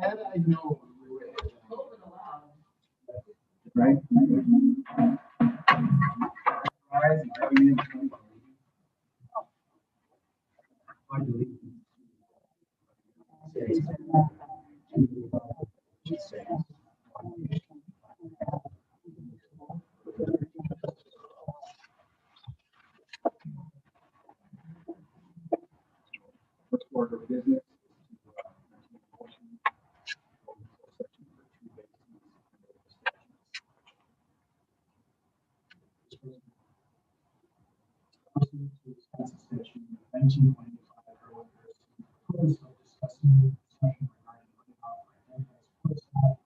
Had I known we were Right? Rise and join me in the pledge of allegiance. First order of business. To discuss the session 1925 for purpose of discussing discussion regarding identifies personnel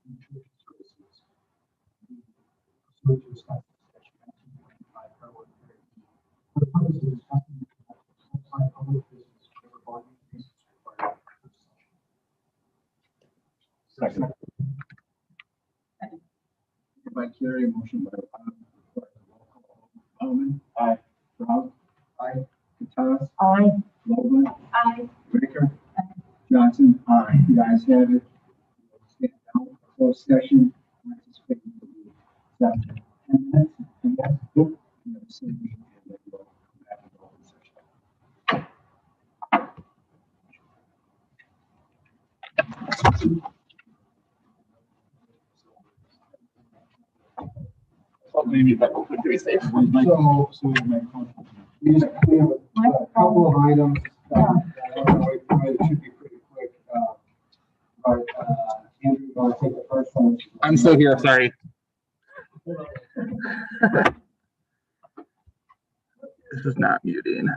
and nutrition services. So to discuss the session 1925 for the purpose of discussing full-time public business whatever body business required. Second. By Carrie, motion by Alman. Aye. Brown. Aye. Katas. Aye. Logan. Aye. Baker. Johnson. Aye. The ayes have it. Stand down for closed session. Participate in the 10 minutes. And that's it. And then we'll come back into open session. maybe that will be safe. So we have a couple of items, it should be pretty quick, but, Andrew, you want to take the first one? I'm still here, sorry. This is not muting.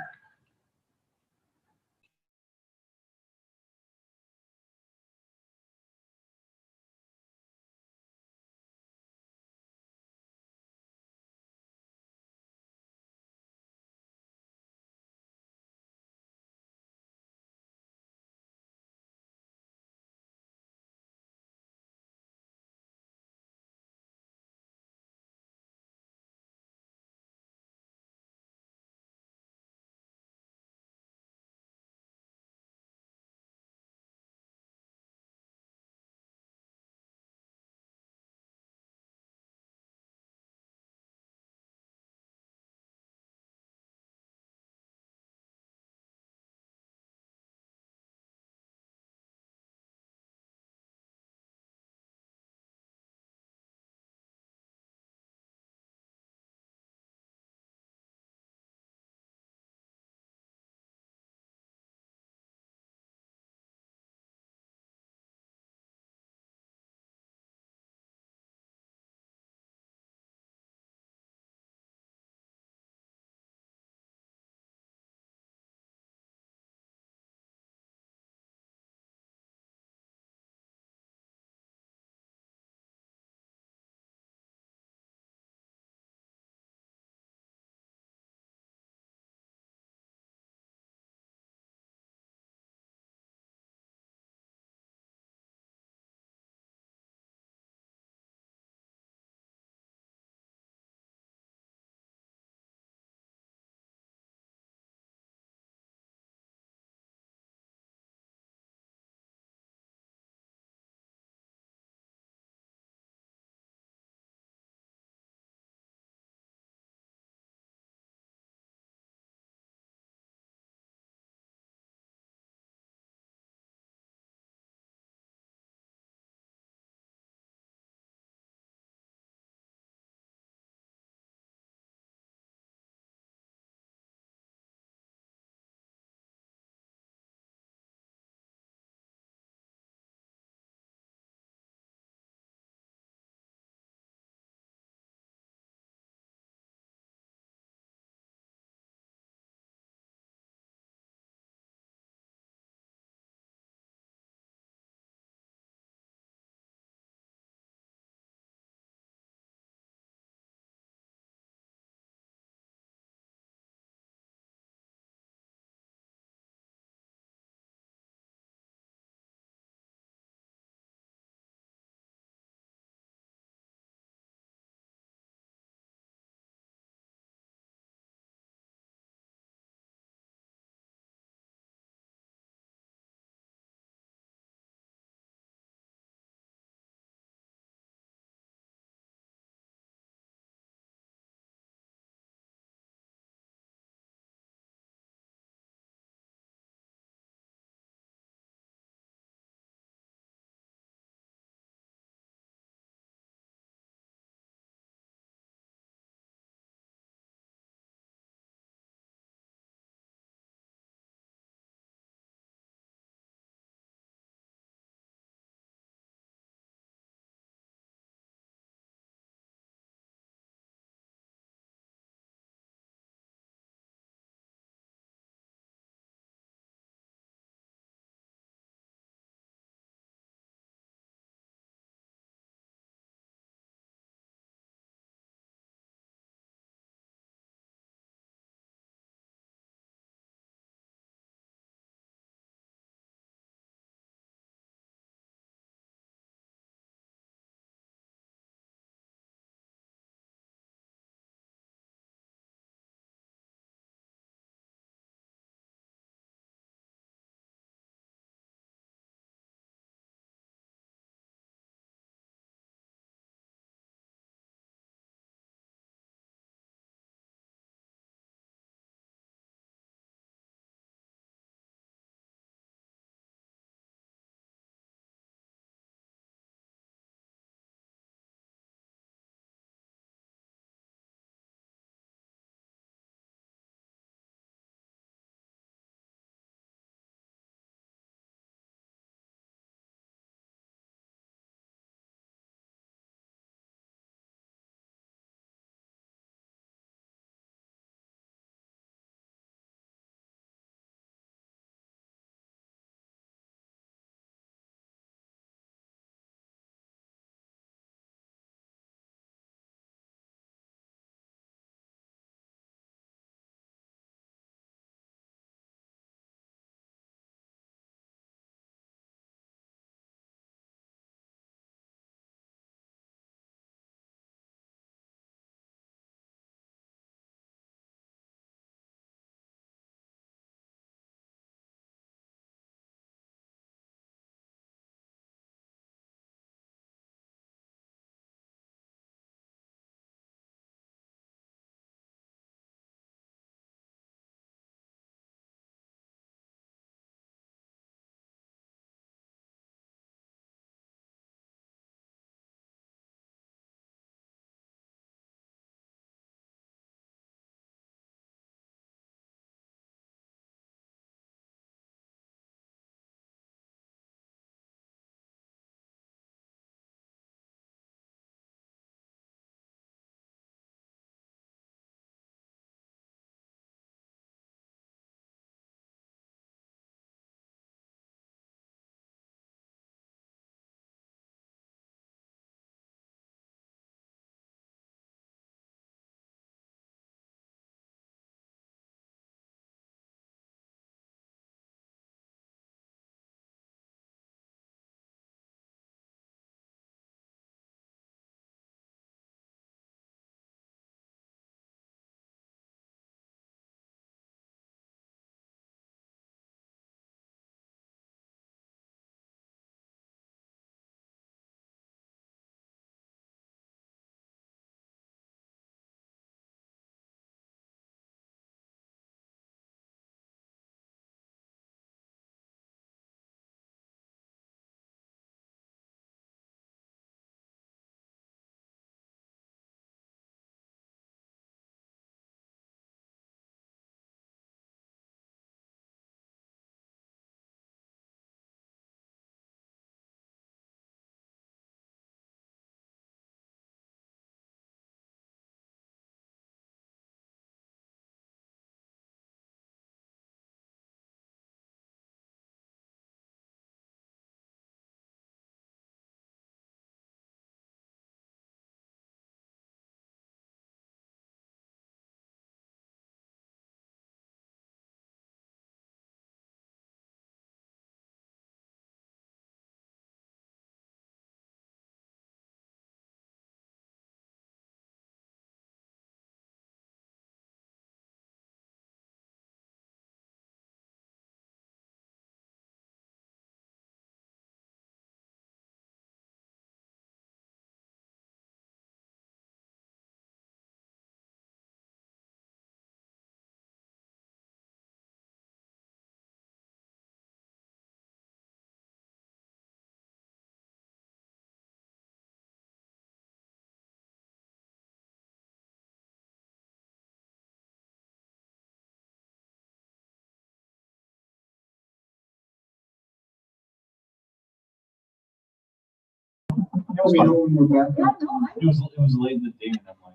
Let me know when we're back. It was late in the day and I'm like.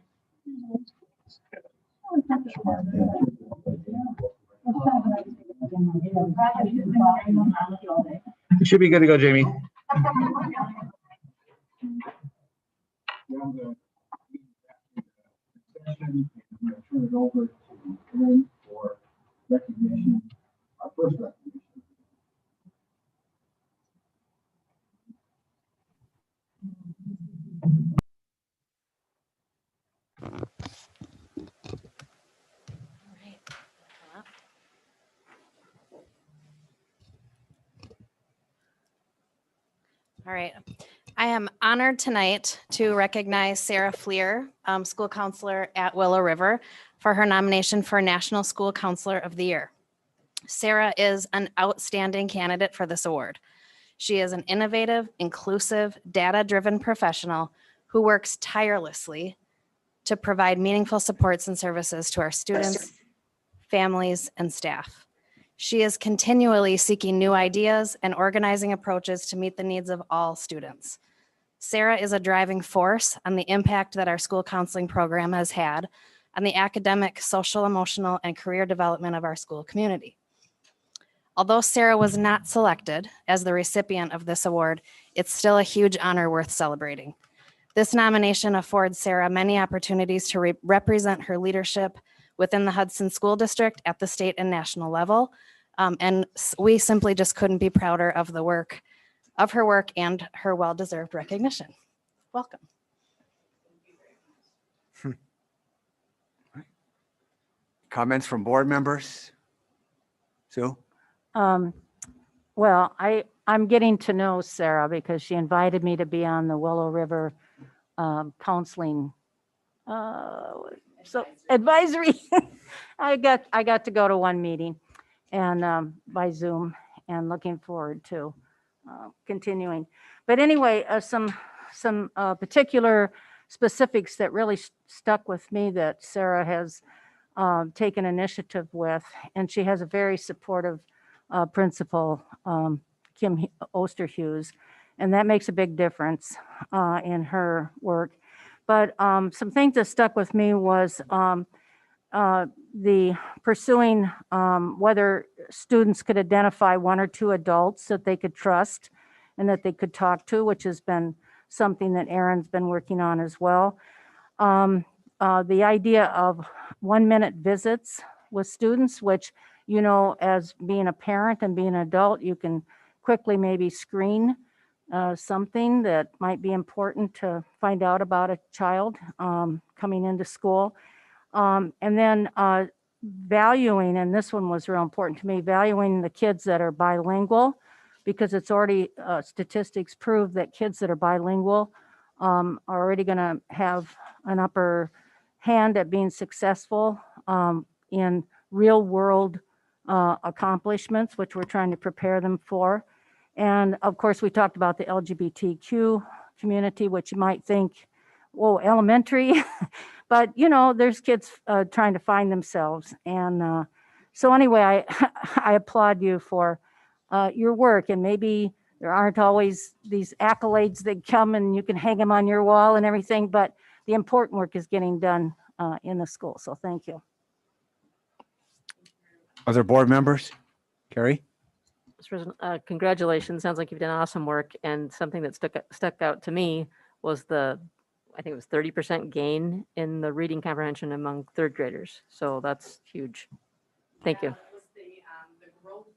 You should be good to go, Jamie. Now the session, I'm going to turn it over to Lynn for recognition, our first recognition. All right. I am honored tonight to recognize Sarah Fleer, school counselor at Willow River, for her nomination for National School Counselor of the Year. Sarah is an outstanding candidate for this award. She is an innovative, inclusive, data-driven professional who works tirelessly to provide meaningful supports and services to our students, families, and staff. She is continually seeking new ideas and organizing approaches to meet the needs of all students. Sarah is a driving force on the impact that our school counseling program has had on the academic, social, emotional, and career development of our school community. Although Sarah was not selected as the recipient of this award, it's still a huge honor worth celebrating. This nomination affords Sarah many opportunities to represent her leadership within the Hudson School District at the state and national level. And we simply just couldn't be prouder of the work, of her work and her well-deserved recognition. Welcome. Comments from board members? Sue? Well, I'm getting to know Sarah because she invited me to be on the Willow River counseling advisory. I got to go to one meeting and by Zoom, and looking forward to continuing. But anyway, some particular specifics that really stuck with me that Sarah has taken initiative with, and she has a very supportive principal, Kim Osterhughes, and that makes a big difference in her work. But some things that stuck with me was the pursuing whether students could identify one or two adults that they could trust and that they could talk to, which has been something that Erin's been working on as well. The idea of 1-minute visits with students, which, you know, as being a parent and being an adult, you can quickly maybe screen something that might be important to find out about a child coming into school. And then valuing, and this one was real important to me, valuing the kids that are bilingual, because it's already statistics prove that kids that are bilingual are already going to have an upper hand at being successful in real world accomplishments, which we're trying to prepare them for. And of course, we talked about the LGBTQ community, which you might think, whoa, elementary, but you know, there's kids trying to find themselves. And so anyway, I applaud you for your work, and maybe there aren't always these accolades that come and you can hang them on your wall and everything, but the important work is getting done in the school. So thank you. Other board members? Carrie? Congratulations. Sounds like you've done awesome work. And something that stuck out to me was I think it was 30% gain in the reading comprehension among third graders. So that's huge. Thank you. That was the growth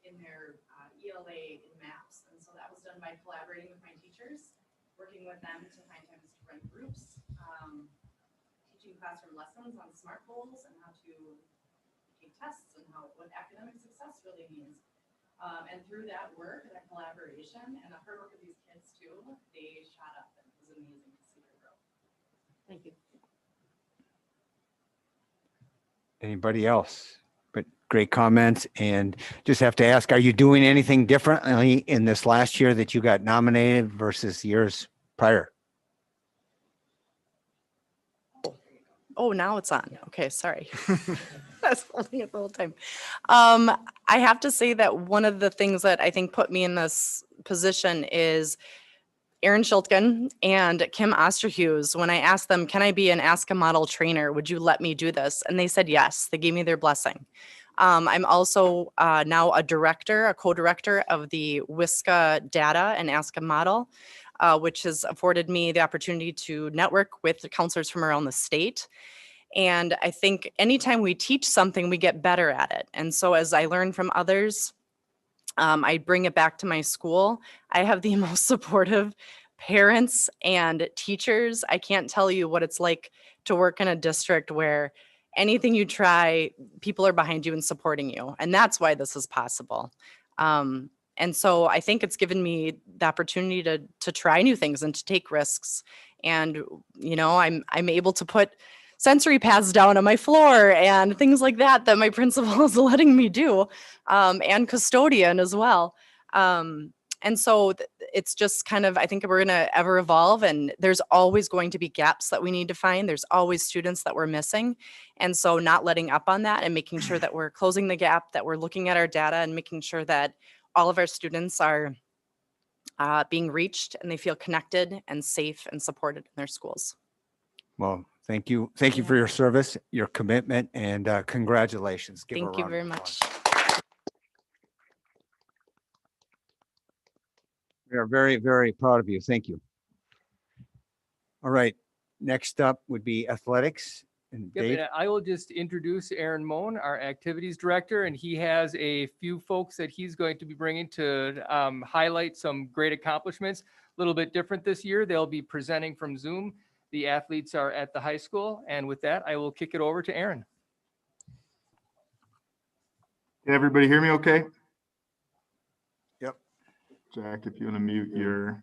in their ELA in maps. And so that was done by collaborating with my teachers, working with them to find times to run groups, teaching classroom lessons on SMART goals and how to take tests and what academic success really means. And through that work, that collaboration, and the hard work of these kids too, they shot up, and it was amazing to see their growth. Thank you. Anybody else? But great comments, and just have to ask, are you doing anything differently in this last year that you got nominated versus years prior? Oh, now it's on. Okay, sorry. That's holding it the whole time. I have to say that one of the things that I think put me in this position is Erin Schultgen and Kim Osterhughes, when I asked them, can I be an Ask a Model trainer? Would you let me do this? And they said yes. They gave me their blessing. I'm also now a co-director of the WISCA data and Ask a Model, which has afforded me the opportunity to network with the counselors from around the state. And I think anytime we teach something, we get better at it. And so as I learn from others, I bring it back to my school. I have the most supportive parents and teachers. I can't tell you what it's like to work in a district where anything you try, people are behind you and supporting you. And that's why this is possible. And so I think it's given me the opportunity to try new things and to take risks. And, you know, I'm able to put sensory pads down on my floor and things like that my principal is letting me do, and custodian as well. And so it's just kind of, I think we're going to ever evolve, and there's always going to be gaps that we need to find. There's always students that we're missing. And so not letting up on that and making sure that we're closing the gap, that we're looking at our data and making sure that all of our students are being reached and they feel connected and safe and supported in their schools. Well, thank you. Thank you for your service, your commitment, and congratulations. Give her a Thank you round very of much. applause. We are very, very proud of you. Thank you. All right. Next up would be athletics. And Yep, Dave. and I will just introduce Aaron Moan, our activities director, and he has a few folks that he's going to be bringing to highlight some great accomplishments. A little bit different this year. They'll be presenting from Zoom. The athletes are at the high school. And with that, I will kick it over to Aaron. Can everybody hear me okay? Yep. Jack, if you want to mute your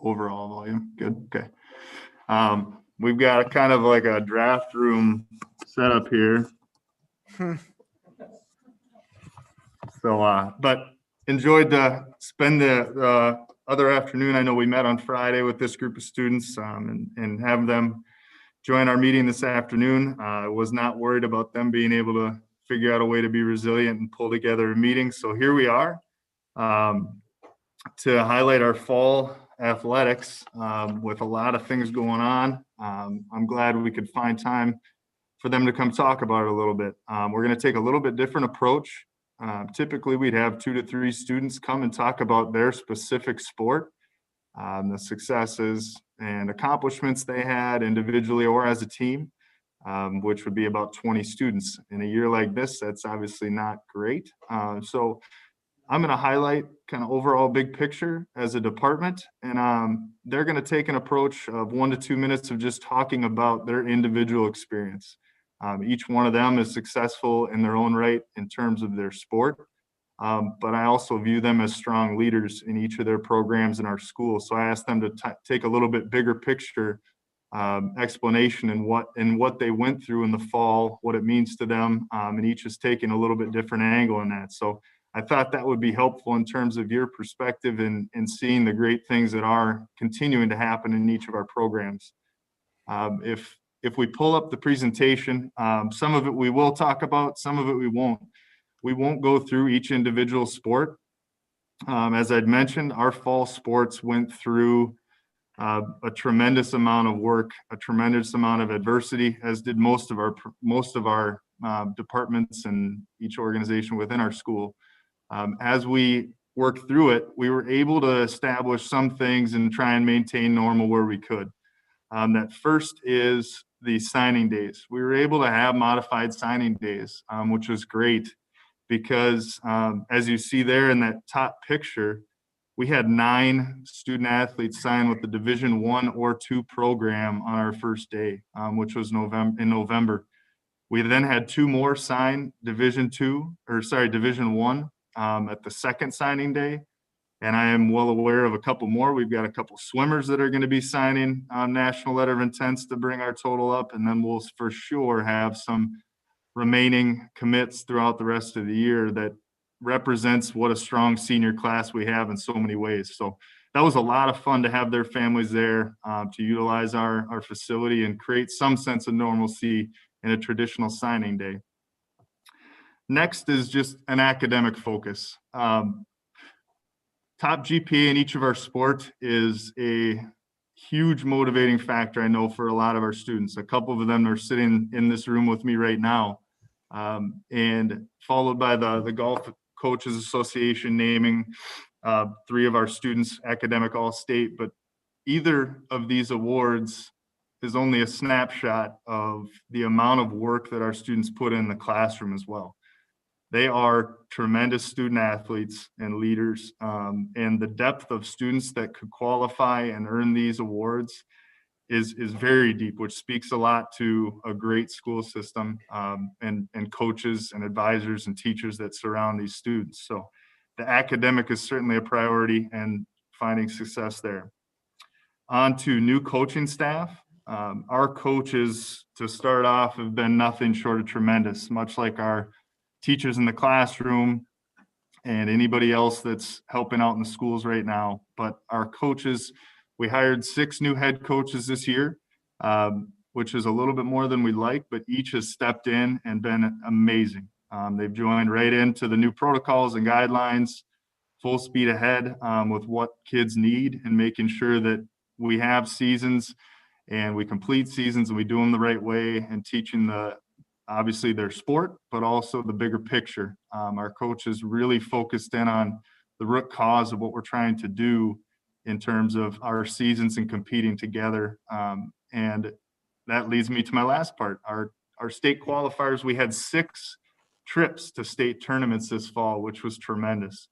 overall volume. Good. Okay. We've got a kind of like a draft room set up here. So, but enjoyed to spend the other afternoon. I know we met on Friday with this group of students and have them join our meeting this afternoon. I was not worried about them being able to figure out a way to be resilient and pull together a meeting. So here we are to highlight our fall athletics with a lot of things going on. I'm glad we could find time for them to come talk about it a little bit. We're going to take a little bit different approach. Typically, we'd have 2 to 3 students come and talk about their specific sport, the successes and accomplishments they had individually or as a team, which would be about 20 students. In a year like this, that's obviously not great. So I'm going to highlight kind of overall big picture as a department, and they're going to take an approach of 1 to 2 minutes of just talking about their individual experience. Each one of them is successful in their own right in terms of their sport, but I also view them as strong leaders in each of their programs in our school. So I asked them to take a little bit bigger picture explanation and what they went through in the fall, what it means to them, and each is taking a little bit different angle in that. So I thought that would be helpful in terms of your perspective and seeing the great things that are continuing to happen in each of our programs. If we pull up the presentation, some of it we will talk about, some of it we won't. We won't go through each individual sport. As I'd mentioned, our fall sports went through a tremendous amount of work, a tremendous amount of adversity, as did most of our departments and each organization within our school. As we worked through it, we were able to establish some things and try and maintain normal where we could. That first is the signing days. We were able to have modified signing days, which was great because as you see there in that top picture, we had 9 student athletes sign with the Division I or II program on our first day, which was in November. We then had 2 more sign Division I at the second signing day. And I am well aware of a couple more. We've got a couple swimmers that are going to be signing national letter of intents to bring our total up. And then we'll for sure have some remaining commits throughout the rest of the year that represents what a strong senior class we have in so many ways. So that was a lot of fun to have their families there, to utilize our facility and create some sense of normalcy in a traditional signing day. Next is just an academic focus. top GPA in each of our sports is a huge motivating factor, I know, for a lot of our students. A couple of them are sitting in this room with me right now. And followed by the Golf Coaches Association naming 3 of our students academic all-state. But either of these awards is only a snapshot of the amount of work that our students put in the classroom as well. They are tremendous student athletes and leaders, and the depth of students that could qualify and earn these awards is very deep, which speaks a lot to a great school system, and coaches and advisors and teachers that surround these students. So the academic is certainly a priority and finding success there. On to new coaching staff. Our coaches, to start off, have been nothing short of tremendous, much like our teachers in the classroom and anybody else that's helping out in the schools right now. But our coaches, we hired 6 new head coaches this year, which is a little bit more than we like, but each has stepped in and been amazing. They've joined right into the new protocols and guidelines, full speed ahead with what kids need and making sure that we have seasons and we complete seasons and we do them the right way, and teaching obviously their sport, but also the bigger picture. Our coaches really focused in on the root cause of what we're trying to do in terms of our seasons and competing together. And that leads me to my last part. Our state qualifiers, we had 6 trips to state tournaments this fall, which was tremendous.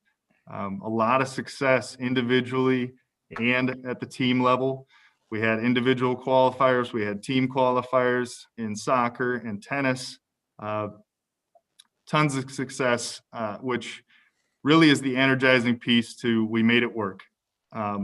A lot of success individually and at the team level. We had individual qualifiers, we had team qualifiers in soccer and tennis. Tons of success, which really is the energizing piece to we made it work.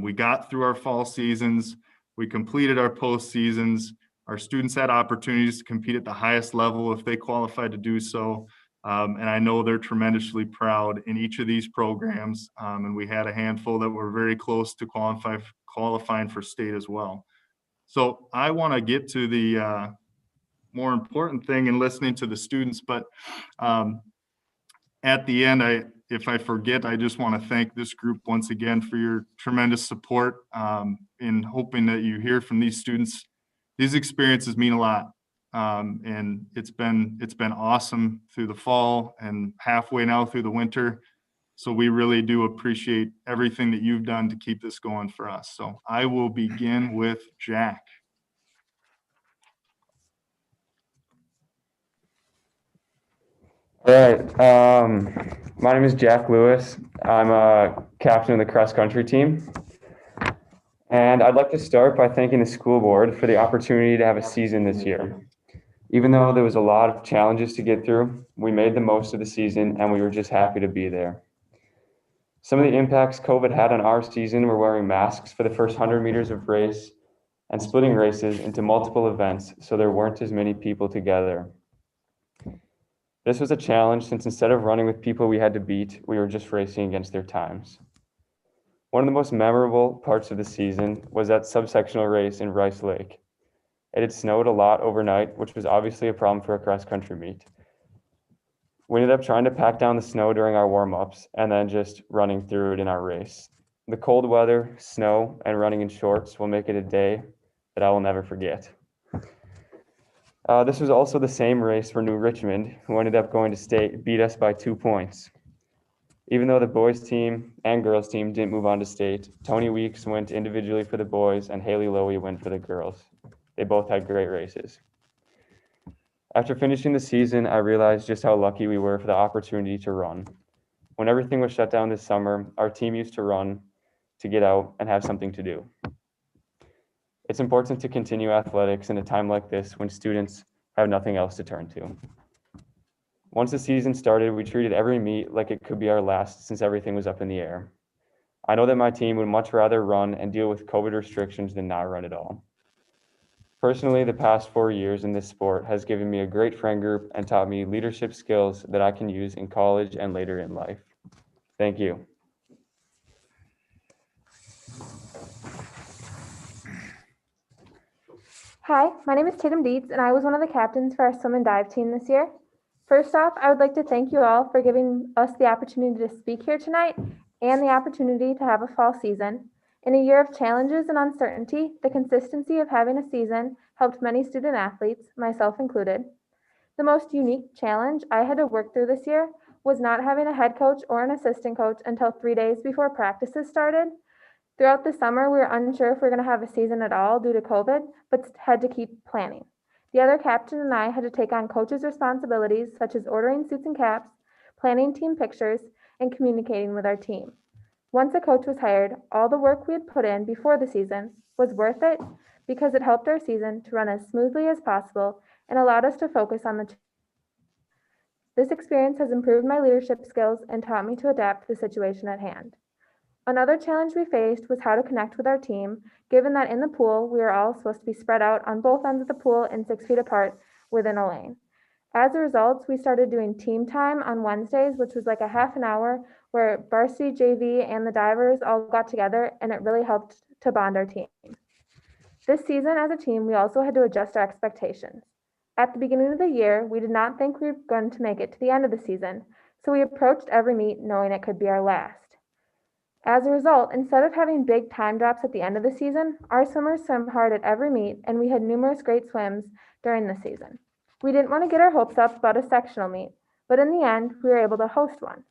We got through our fall seasons, we completed our post seasons. Our students had opportunities to compete at the highest level if they qualified to do so. And I know they're tremendously proud in each of these programs. And we had a handful that were very close to qualifying for state as well. So I want to get to the more important thing in listening to the students, but at the end, if I forget, I just want to thank this group once again for your tremendous support, in hoping that you hear from these students. These experiences mean a lot. And it's been awesome through the fall and halfway now through the winter. So we really do appreciate everything that you've done to keep this going for us. So I will begin with Jack. All right. My name is Jack Lewis. I'm a captain of the cross country team. And I'd like to start by thanking the school board for the opportunity to have a season this year. Even though there was a lot of challenges to get through, we made the most of the season and we were just happy to be there. Some of the impacts COVID had on our season were wearing masks for the first 100 meters of race and splitting races into multiple events so there weren't as many people together. This was a challenge since instead of running with people we had to beat, we were just racing against their times. One of the most memorable parts of the season was that subsectional race in Rice Lake. It had snowed a lot overnight, which was obviously a problem for a cross-country meet. We ended up trying to pack down the snow during our warm-ups and then just running through it in our race. The cold weather, snow, and running in shorts will make it a day that I will never forget. This was also the same race for New Richmond, who ended up going to state, beat us by 2 points. Even though the boys team and girls team didn't move on to state, Tony Weeks went individually for the boys and Haley Lowy went for the girls. They both had great races. After finishing the season, I realized just how lucky we were for the opportunity to run. When everything was shut down this summer, our team used to run to get out and have something to do. It's important to continue athletics in a time like this when students have nothing else to turn to. Once the season started, we treated every meet like it could be our last since everything was up in the air. I know that my team would much rather run and deal with COVID restrictions than not run at all. Personally, the past 4 years in this sport has given me a great friend group and taught me leadership skills that I can use in college and later in life. Thank you. Hi, my name is Tatum Dietz, and I was one of the captains for our swim and dive team this year. First off, I would like to thank you all for giving us the opportunity to speak here tonight and the opportunity to have a fall season. In a year of challenges and uncertainty, the consistency of having a season helped many student athletes, myself included. The most unique challenge I had to work through this year was not having a head coach or an assistant coach until 3 days before practices started. Throughout the summer, we were unsure if we were going to have a season at all due to COVID, but had to keep planning. The other captain and I had to take on coaches' responsibilities such as ordering suits and caps, planning team pictures, and communicating with our team. Once a coach was hired, all the work we had put in before the season was worth it because it helped our season to run as smoothly as possible and allowed us to focus on the This experience has improved my leadership skills and taught me to adapt to the situation at hand. Another challenge we faced was how to connect with our team, given that in the pool, we were all supposed to be spread out on both ends of the pool and 6 feet apart within a lane. As a result, we started doing team time on Wednesdays, which was like a half an hour where varsity, JV, and the divers all got together, and it really helped to bond our team. This season as a team, we also had to adjust our expectations. At the beginning of the year, we did not think we were going to make it to the end of the season, so we approached every meet knowing it could be our last. As a result, instead of having big time drops at the end of the season, our swimmers swam hard at every meet, and we had numerous great swims during the season. We didn't want to get our hopes up about a sectional meet, but in the end, we were able to host one.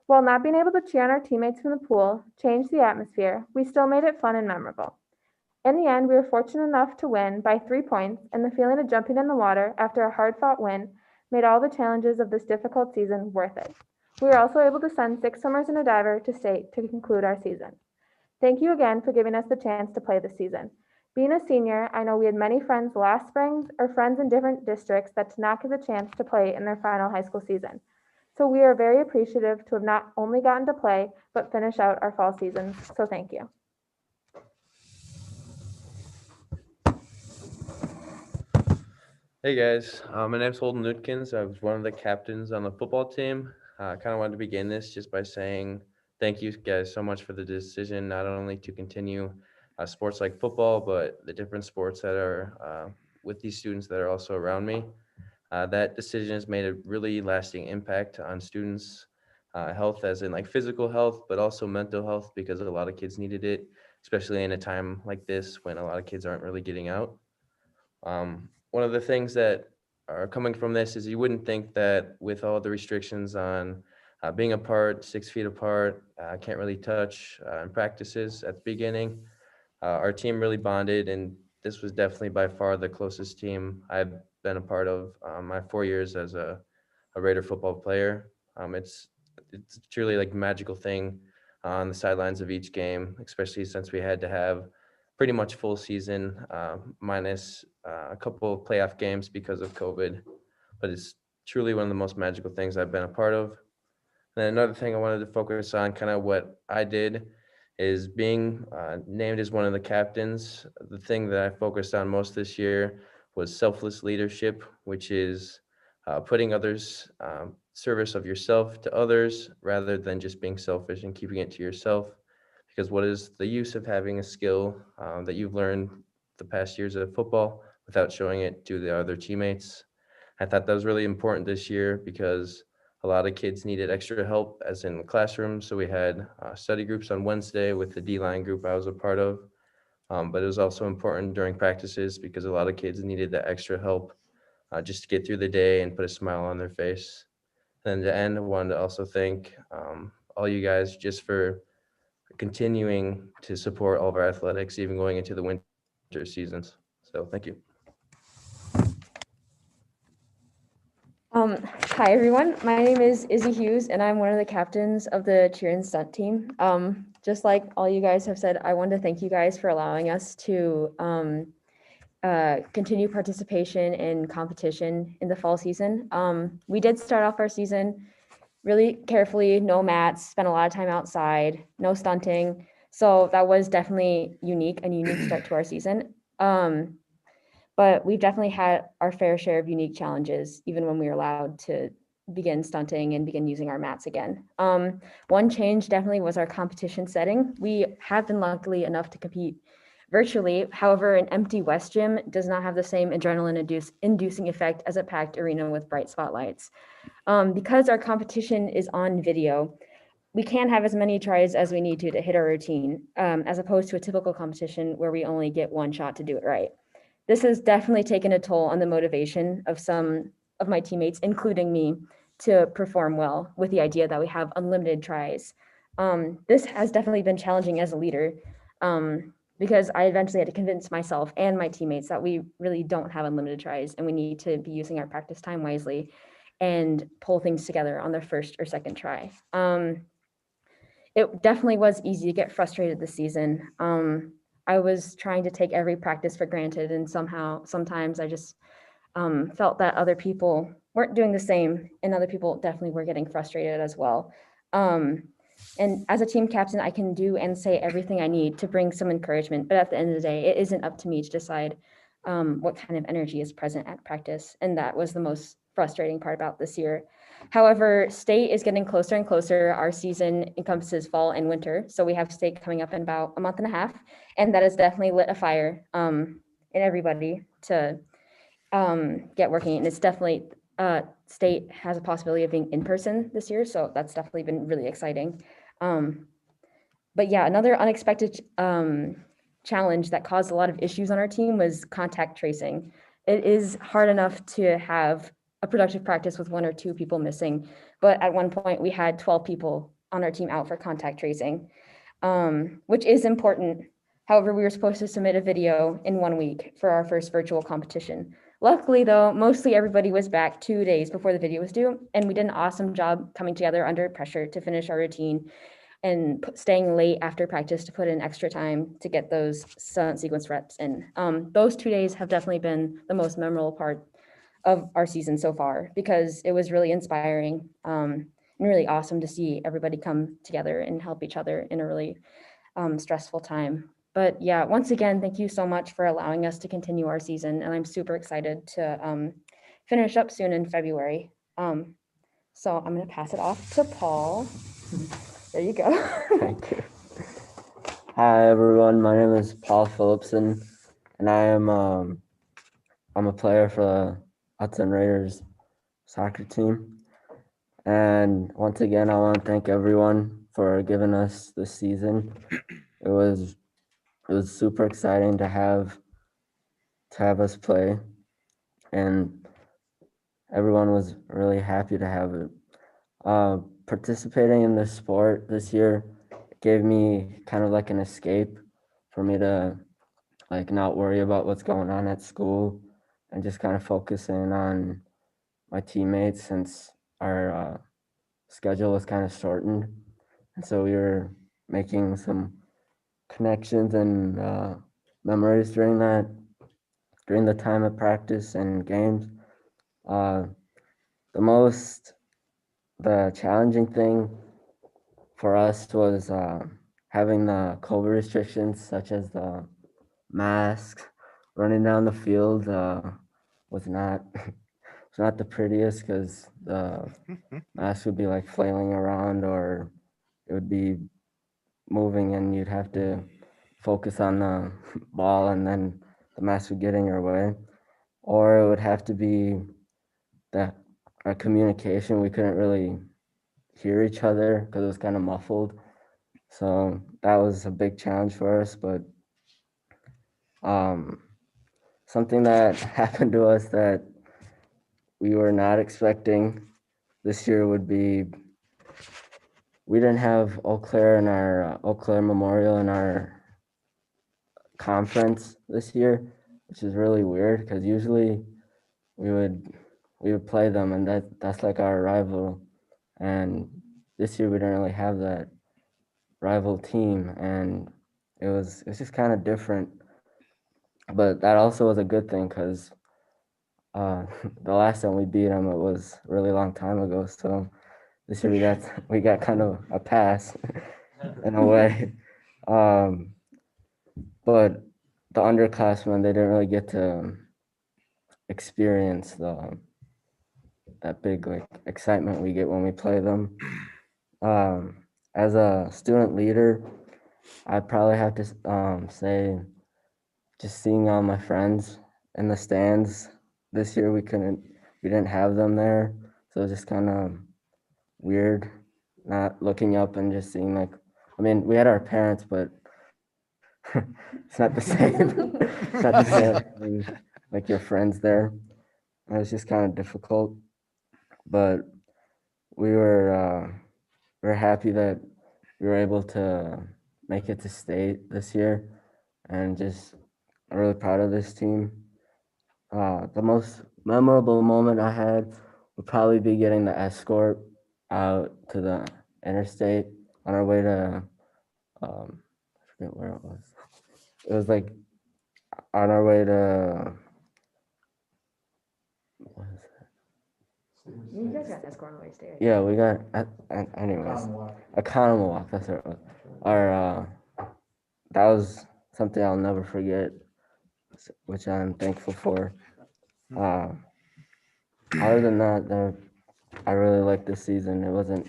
While not being able to cheer on our teammates from the pool changed the atmosphere, we still made it fun and memorable. In the end, we were fortunate enough to win by 3 points, and the feeling of jumping in the water after a hard-fought win made all the challenges of this difficult season worth it. We were also able to send 6 swimmers and a diver to state to conclude our season. Thank you again for giving us the chance to play this season. Being a senior, I know we had many friends last spring or friends in different districts that did not get the chance to play in their final high school season. So we are very appreciative to have not only gotten to play, but finish out our fall season. So thank you. Hey guys, my name's Holden Nutkins. I was one of the captains on the football team. I kind of wanted to begin this just by saying thank you guys so much for the decision, not only to continue sports like football, but the different sports that are with these students that are also around me. That decision has made a really lasting impact on students' health, as in like physical health, but also mental health, because a lot of kids needed it, especially in a time like this when a lot of kids aren't really getting out. One of the things that are coming from this is you wouldn't think that with all the restrictions on being apart, 6 feet apart, can't really touch in practices at the beginning, our team really bonded, and this was definitely by far the closest team I've been a part of my 4 years as a Raider football player. It's truly like a magical thing on the sidelines of each game, especially since we had to have pretty much full season minus a couple of playoff games because of COVID, but it's truly one of the most magical things I've been a part of. And then another thing I wanted to focus on, kind of what I did, is being named as one of the captains. The thing that I focused on most this year was selfless leadership, which is putting others, service of yourself to others rather than just being selfish and keeping it to yourself. Because what is the use of having a skill that you've learned the past years of football without showing it to the other teammates? I thought that was really important this year because a lot of kids needed extra help, as in the classroom. So we had study groups on Wednesday with the D-line group I was a part of. But it was also important during practices because a lot of kids needed that extra help just to get through the day and put a smile on their face. And to end, I wanted to also thank all you guys just for continuing to support all of our athletics, even going into the winter seasons. So thank you. Hi everyone, my name is Izzy Hughes and I'm one of the captains of the cheer and stunt team. Just like all you guys have said, I wanted to thank you guys for allowing us to continue participation in competition in the fall season. We did start off our season really carefully, no mats, spent a lot of time outside, no stunting. So that was definitely a unique start to our season. But we've definitely had our fair share of unique challenges, even when we were allowed to begin stunting and begin using our mats again. One change definitely was our competition setting. We have been lucky enough to compete virtually. However, an empty West Gym does not have the same adrenaline-inducing effect as a packed arena with bright spotlights. Because our competition is on video, we can have as many tries as we need to hit our routine, as opposed to a typical competition where we only get one shot to do it right. This has definitely taken a toll on the motivation of some of my teammates, including me, to perform well with the idea that we have unlimited tries. This has definitely been challenging as a leader, because I eventually had to convince myself and my teammates that we really don't have unlimited tries and we need to be using our practice time wisely and pull things together on the first or second try. It definitely was easy to get frustrated this season. I was trying to take every practice for granted, and sometimes I just felt that other people weren't doing the same, and other people definitely were getting frustrated as well. And as a team captain, I can do and say everything I need to bring some encouragement, but at the end of the day, it isn't up to me to decide what kind of energy is present at practice, and that was the most frustrating part about this year. However, state is getting closer and closer. Our season encompasses fall and winter, so we have state coming up in about a month and a half, and that has definitely lit a fire in everybody to get working. And it's definitely, state has a possibility of being in person this year, so that's definitely been really exciting. But yeah, another unexpected challenge that caused a lot of issues on our team was contact tracing. It is hard enough to have a productive practice with 1 or 2 people missing, but at one point we had 12 people on our team out for contact tracing, which is important. However, we were supposed to submit a video in 1 week for our first virtual competition. Luckily though, mostly everybody was back 2 days before the video was due, and we did an awesome job coming together under pressure to finish our routine and staying late after practice to put in extra time to get those silent sequence reps in. Those 2 days have definitely been the most memorable part of our season so far, because it was really inspiring and really awesome to see everybody come together and help each other in a really stressful time. But yeah, once again, thank you so much for allowing us to continue our season, and I'm super excited to finish up soon in February. So I'm going to pass it off to Paul. There you go. Thank you. Hi everyone, my name is Paul Phillipson, and I'm a player for the Hudson Raiders soccer team. And once again, I want to thank everyone for giving us this season. It was super exciting to have us play, and everyone was really happy to have it. Participating in this sport this year gave me kind of like an escape for me to like not worry about what's going on at school and just kind of focus in on my teammates, since our schedule was kind of shortened. And so we were making some connections and memories during the time of practice and games. The challenging thing for us was having the COVID restrictions, such as the masks. Running down the field was not the prettiest, because the mask would be like flailing around, or it would be moving and you'd have to focus on the ball, and then the mask would get in your way. Or it would have to be that our communication, we couldn't really hear each other because it was kind of muffled. So that was a big challenge for us. But something that happened to us that we were not expecting this year would be, we didn't have Eau Claire in our Eau Claire Memorial in our conference this year, which is really weird, because usually we would play them, and that's like our rival. And this year we didn't really have that rival team, and it's just kind of different. But that also was a good thing, because the last time we beat them, it was a really long time ago. So this year we got kind of a pass in a way. But the underclassmen, they didn't really get to experience that big like excitement we get when we play them. As a student leader, I probably have to say, just seeing all my friends in the stands this year, we didn't have them there, so it was just kind of weird not looking up and just seeing like, I mean, we had our parents, but it's not the same. It's not the same having, like your friends there. It was just kind of difficult, but we were happy that we were able to make it to state this year, and just really proud of this team. The most memorable moment I had would probably be getting the escort out to the interstate on our way to, I forget where it was. It was like on our way to, what is it? You guys got escort on the way stairs. Yeah, we got, anyways, a carnival walk, that's what it was. Our, that was something I'll never forget, which I'm thankful for. Other than that, I really liked this season. It wasn't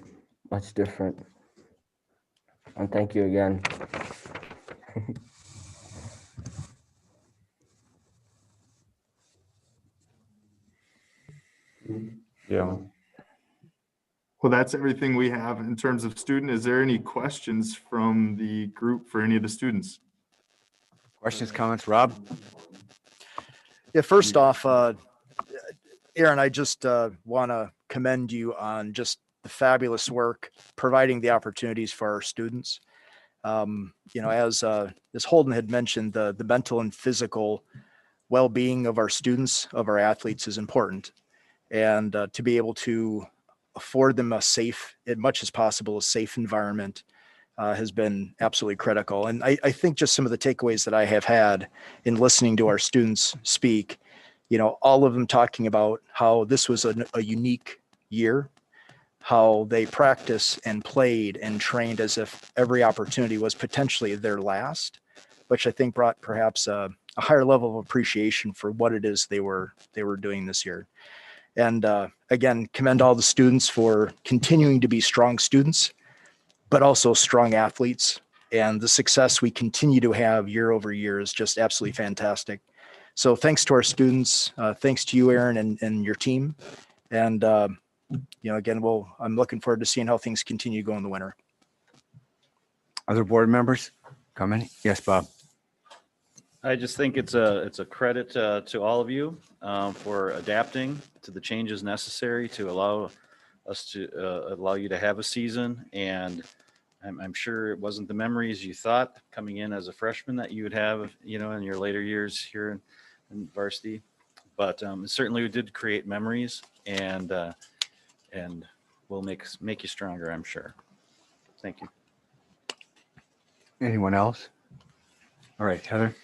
much different. And thank you again. Yeah. Well, that's everything we have in terms of student. Is there any questions from the group for any of the students? Questions, comments, Rob? Yeah, first off, Aaron, I just want to commend you on just the fabulous work providing the opportunities for our students. As Holden had mentioned, the mental and physical well-being of our students, of our athletes, is important, and to be able to afford them a safe, as much as possible, a safe environment has been absolutely critical. And I think just some of the takeaways that I have had in listening to our students speak, all of them talking about how this was a unique year, how they practiced and played and trained as if every opportunity was potentially their last, which I think brought perhaps a higher level of appreciation for what it is they were doing this year. And again, commend all the students for continuing to be strong students, but also strong athletes. And the success we continue to have year over year is just absolutely fantastic. So thanks to our students, thanks to you, Aaron, and your team. And, again, I'm looking forward to seeing how things continue to go in the winter. Other board members comment? Yes, Bob. I just think it's a credit to all of you for adapting to the changes necessary to allow you to have a season. And I'm sure it wasn't the memories you thought coming in as a freshman that you would have, in your later years here in varsity. But certainly we did create memories, and will make you stronger, I'm sure. Thank you. Anyone else? All right, Heather.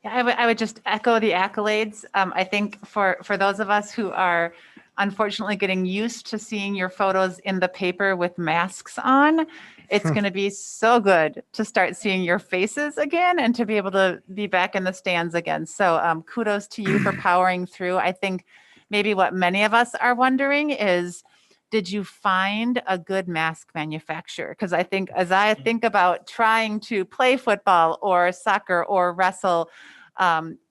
Yeah, I would just echo the accolades. I think for those of us who are unfortunately getting used to seeing your photos in the paper with masks on, it's going to be so good to start seeing your faces again and to be able to be back in the stands again. So kudos to you for powering through. I think maybe what many of us are wondering is, did you find a good mask manufacturer? Because I think as I think about trying to play football or soccer or wrestle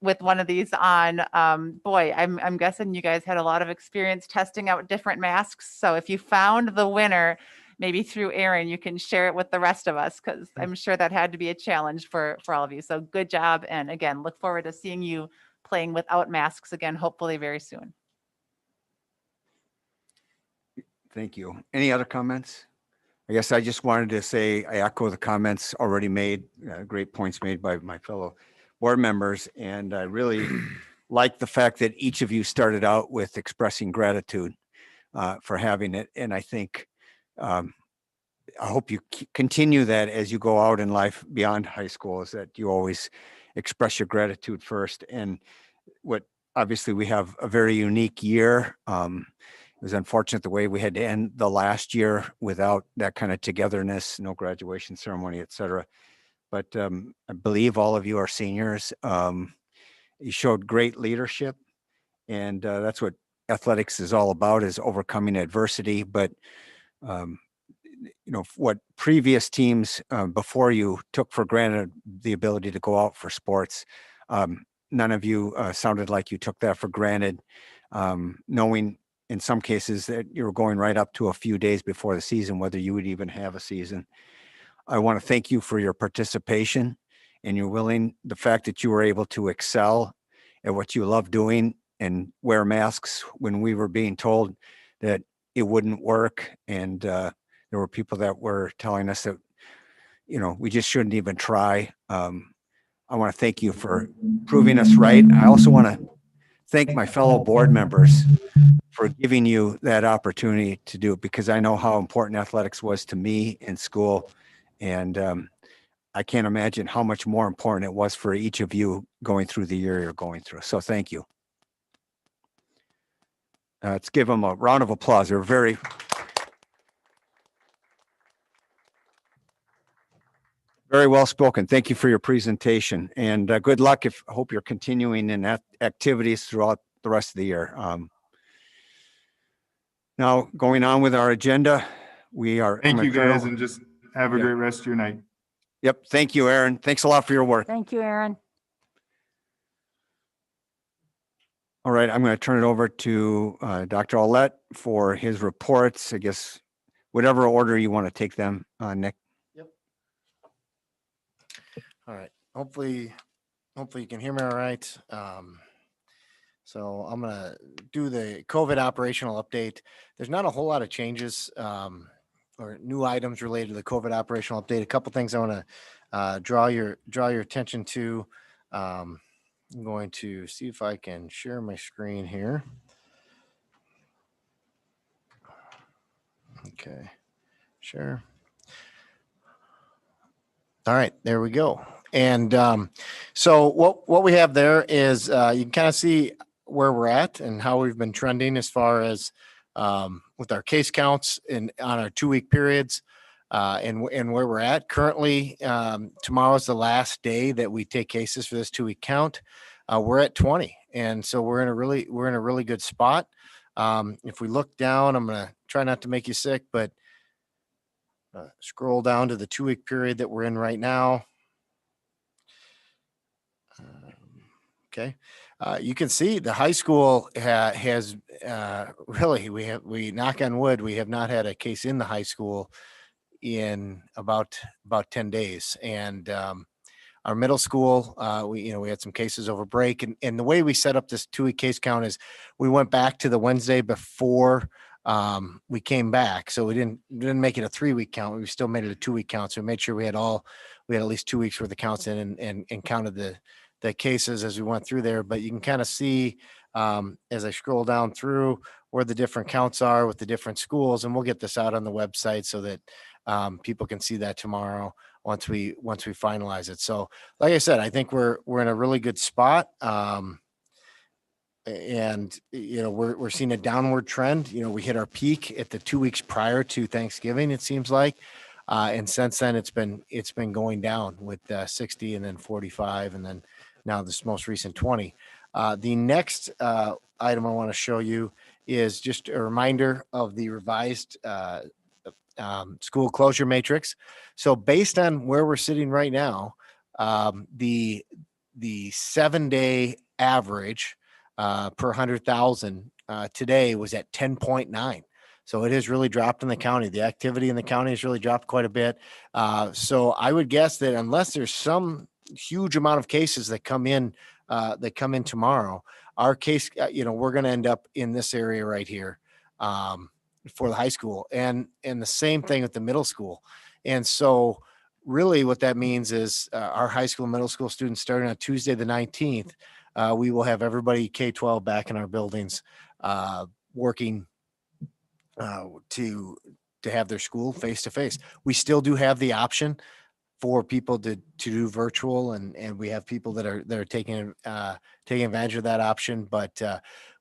with one of these on, I'm guessing you guys had a lot of experience testing out different masks. So if you found the winner, maybe through Aaron, you can share it with the rest of us, because I'm sure that had to be a challenge for all of you. So good job. And again, look forward to seeing you playing without masks again, hopefully very soon. Thank you. Any other comments? I guess I just wanted to say I echo the comments already made, great points made by my fellow board members. And I really like the fact that each of you started out with expressing gratitude for having it. And I think, I hope you continue that as you go out in life beyond high school, is that you always express your gratitude first. And obviously we have a very unique year. It was unfortunate the way we had to end the last year without that kind of togetherness, no graduation ceremony, et cetera. But I believe all of you are seniors. You showed great leadership, and that's what athletics is all about, is overcoming adversity. But, what previous teams before you took for granted, the ability to go out for sports, none of you sounded like you took that for granted, knowing in some cases that you were going right up to a few days before the season, whether you would even have a season. I want to thank you for your participation and the fact that you were able to excel at what you love doing and wear masks when we were being told that it wouldn't work. And there were people that were telling us that, we just shouldn't even try. I want to thank you for proving us right. I also want to thank my fellow board members for giving you that opportunity to do it, because I know how important athletics was to me in school. And I can't imagine how much more important it was for each of you going through the year you're going through. So thank you. Let's give them a round of applause. They're very well spoken. Thank you for your presentation, and good luck. I hope you're continuing in activities throughout the rest of the year. Now, going on with our agenda, Thank you guys, and just have a great rest of your night. Yep. Thank you, Aaron. Thanks a lot for your work. Thank you, Aaron. All right, I'm going to turn it over to Dr. Audit for his reports. I guess whatever order you want to take them, Nick. All right. Hopefully you can hear me all right. So I'm going to do the COVID operational update. There's not a whole lot of changes or new items related to the COVID operational update. A couple things I want to draw your attention to. I'm going to see if I can share my screen here. Okay, share. All right, there we go. And so what we have there is you can kind of see where we're at and how we've been trending as far as with our case counts on our 2-week periods and where we're at currently. Tomorrow is the last day that we take cases for this 2-week count. We're at 20, and so we're in a really good spot. If we look down, I'm going to try not to make you sick, but scroll down to the 2-week period that we're in right now. Okay. You can see the high school has really, we knock on wood, we have not had a case in the high school in about 10 days. And our middle school, we had some cases over break. And the way we set up this 2-week case count is we went back to the Wednesday before we came back. So we didn't make it a 3-week count. We still made it a 2-week count. So we made sure we had at least 2 weeks worth of counts in and counted the cases as we went through there. But you can kind of see as I scroll down through where the different counts are with the different schools, and we'll get this out on the website so that people can see that tomorrow once we finalize it. So like I said, I think we're in a really good spot. And we're seeing a downward trend. We hit our peak at the 2 weeks prior to Thanksgiving, it seems like. And since then it's been going down with 60 and then 45 and then now this most recent 20. The next item I want to show you is just a reminder of the revised school closure matrix. So based on where we're sitting right now, the 7-day average per 100,000 today was at 10.9. So it has really dropped in the county. The activity in the county has really dropped quite a bit. So I would guess that unless there's some huge amount of cases that come in tomorrow, our case, we're going to end up in this area right here for the high school, and the same thing with the middle school. And so really what that means is our high school, middle school students starting on Tuesday, the 19th, we will have everybody K-12 back in our buildings working to have their school face to face. We still do have the option for people to do virtual, and we have people that are taking advantage of that option. But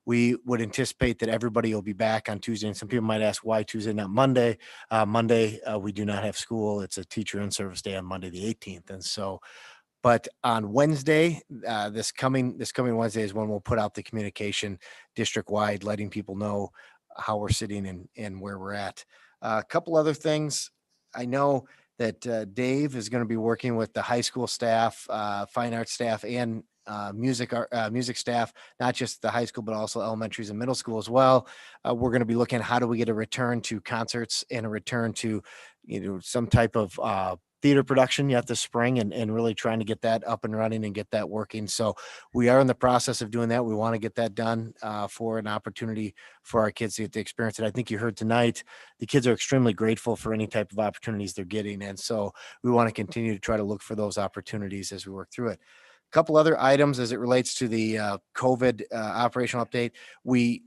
we would anticipate that everybody will be back on Tuesday. And some people might ask why Tuesday, not Monday. Monday we do not have school. It's a teacher in service day on Monday the 18th, and so. But on Wednesday, this coming Wednesday is when we'll put out the communication district wide, letting people know how we're sitting and where we're at. A couple other things. I know that Dave is going to be working with the high school staff, fine arts staff, and music staff, not just the high school, but also elementaries and middle school as well. We're going to be looking at how do we get a return to concerts and a return to, some type of theater production yet this spring, and really trying to get that up and running and get that working. So we are in the process of doing that. We want to get that done for an opportunity for our kids to get to experience it. I think you heard tonight, the kids are extremely grateful for any type of opportunities they're getting. And so we want to continue to try to look for those opportunities as we work through it. A couple other items as it relates to the COVID operational update. We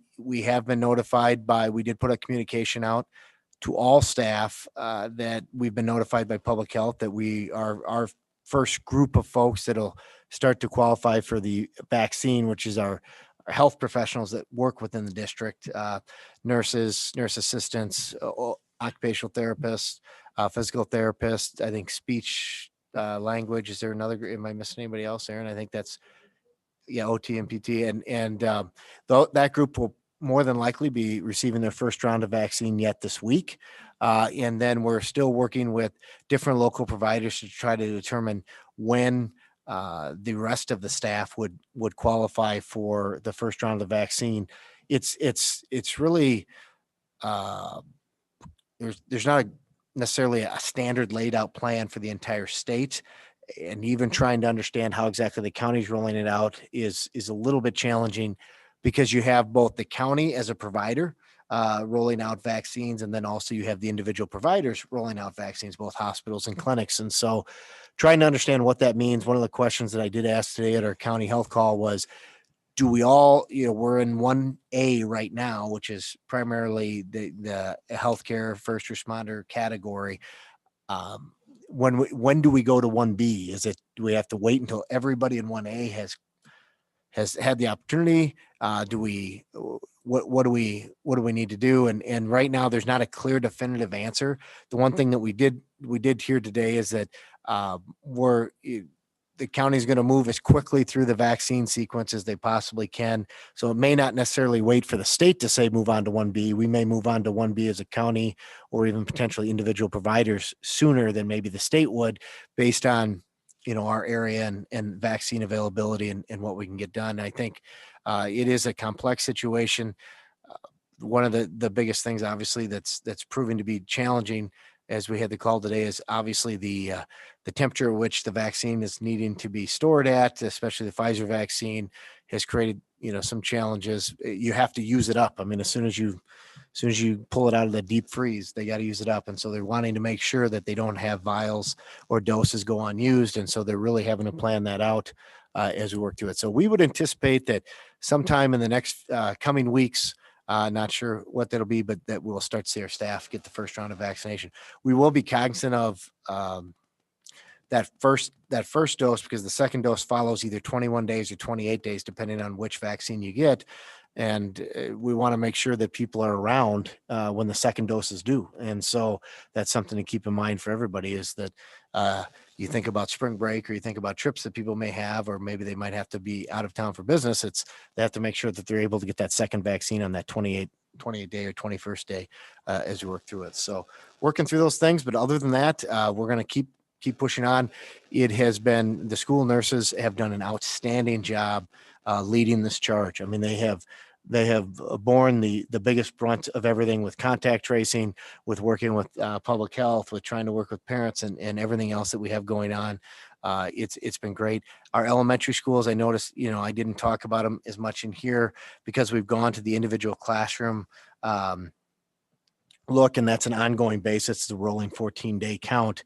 have been notified we did put a communication out to all staff that we've been notified by public health that our first group of folks that'll start to qualify for the vaccine, which is our health professionals that work within the district, nurses, nurse assistants, occupational therapists, physical therapists, I think speech language. Is there another, am I missing anybody else, Aaron? I think that's, OT and PT. And that group will more than likely be receiving their first round of vaccine yet this week. And then we're still working with different local providers to try to determine when the rest of the staff would qualify for the first round of the vaccine. It's really, there's not necessarily a standard laid out plan for the entire state. And even trying to understand how exactly the county's rolling it out is a little bit challenging, because you have both the county as a provider rolling out vaccines, and then also you have the individual providers rolling out vaccines, both hospitals and clinics. And so trying to understand what that means. One of the questions that I did ask today at our county health call was, do we all, we're in 1A right now, which is primarily the healthcare first responder category. When do we go to 1B? Do we have to wait until everybody in 1A has had the opportunity? What do we need to do? And right now there's not a clear definitive answer. The one thing that we did hear today is that the county is going to move as quickly through the vaccine sequence as they possibly can. So it may not necessarily wait for the state to say move on to 1B. We may move on to 1B as a county, or even potentially individual providers sooner than maybe the state would, based on our area and vaccine availability and what we can get done. I think it is a complex situation. One of the biggest things, obviously, that's proving to be challenging, as we had the call today, is obviously the temperature at which the vaccine is needing to be stored at, especially the Pfizer vaccine, has created some challenges. You have to use it up. I mean, as soon as you pull it out of the deep freeze, they got to use it up. And so they're wanting to make sure that they don't have vials or doses go unused. And so they're really having to plan that out as we work through it. So we would anticipate that sometime in the next coming weeks, not sure what that'll be, but that we'll start to see our staff get the first round of vaccination. We will be cognizant of that first dose, because the second dose follows either 21 days or 28 days, depending on which vaccine you get. And we want to make sure that people are around when the second dose is due. And so that's something to keep in mind for everybody, is that you think about spring break, or you think about trips that people may have, or maybe they might have to be out of town for business. They have to make sure that they're able to get that second vaccine on that 28 day or 21st day as we work through it. So working through those things. But other than that, we're going to keep pushing on. It has been, the school nurses have done an outstanding job leading this charge. I mean, they have borne the biggest brunt of everything, with contact tracing, with working with public health, with trying to work with parents and everything else that we have going on. It's been great. Our elementary schools, I noticed, I didn't talk about them as much in here, because we've gone to the individual classroom look, and that's an ongoing basis. It's a rolling 14-day count.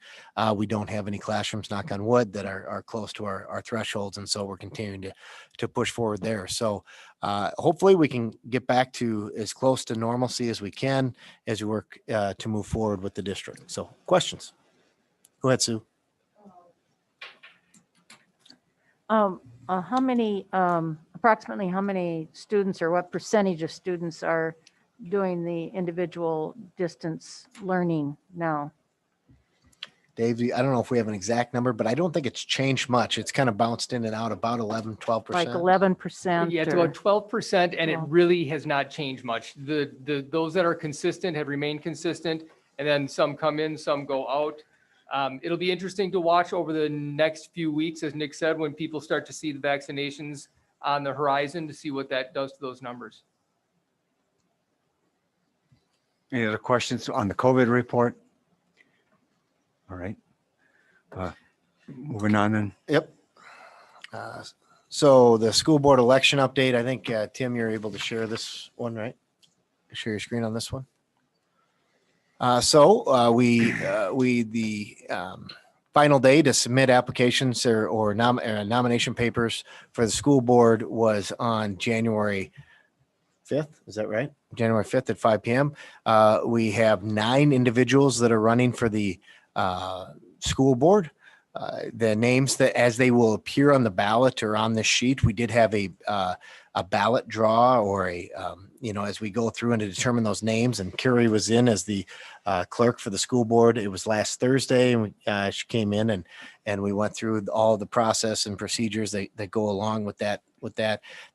We don't have any classrooms, knock on wood, that are close to our thresholds. And so we're continuing to push forward there. So hopefully we can get back to as close to normalcy as we can as we work to move forward with the district. So questions? Go ahead, Sue. Approximately how many students, or what percentage of students are doing the individual distance learning now? Dave, I don't know if we have an exact number, but I don't think it's changed much. It's kind of bounced in and out, about 11, 12%. Like 11%. Yeah, it's about 12%, and it really has not changed much. Those that are consistent have remained consistent, and then some come in, some go out. It'll be interesting to watch over the next few weeks, as Nick said, when people start to see the vaccinations on the horizon, to see what that does to those numbers. Any other questions on the COVID report? All right. Moving on then. Yep. So the school board election update, I think, Tim, you're able to share this one, right? Share your screen on this one. The final day to submit applications or nomination papers for the school board was on January 5th. Is that right? January 5th at 5 p.m. We have 9 individuals that are running for the school board. The names that as they will appear on the ballot or on this sheet, we did have a ballot draw or as we go through and to determine those names. And Carrie was in as the clerk for the school board. It was last Thursday, and she came in and we went through all the process and procedures that go along with that.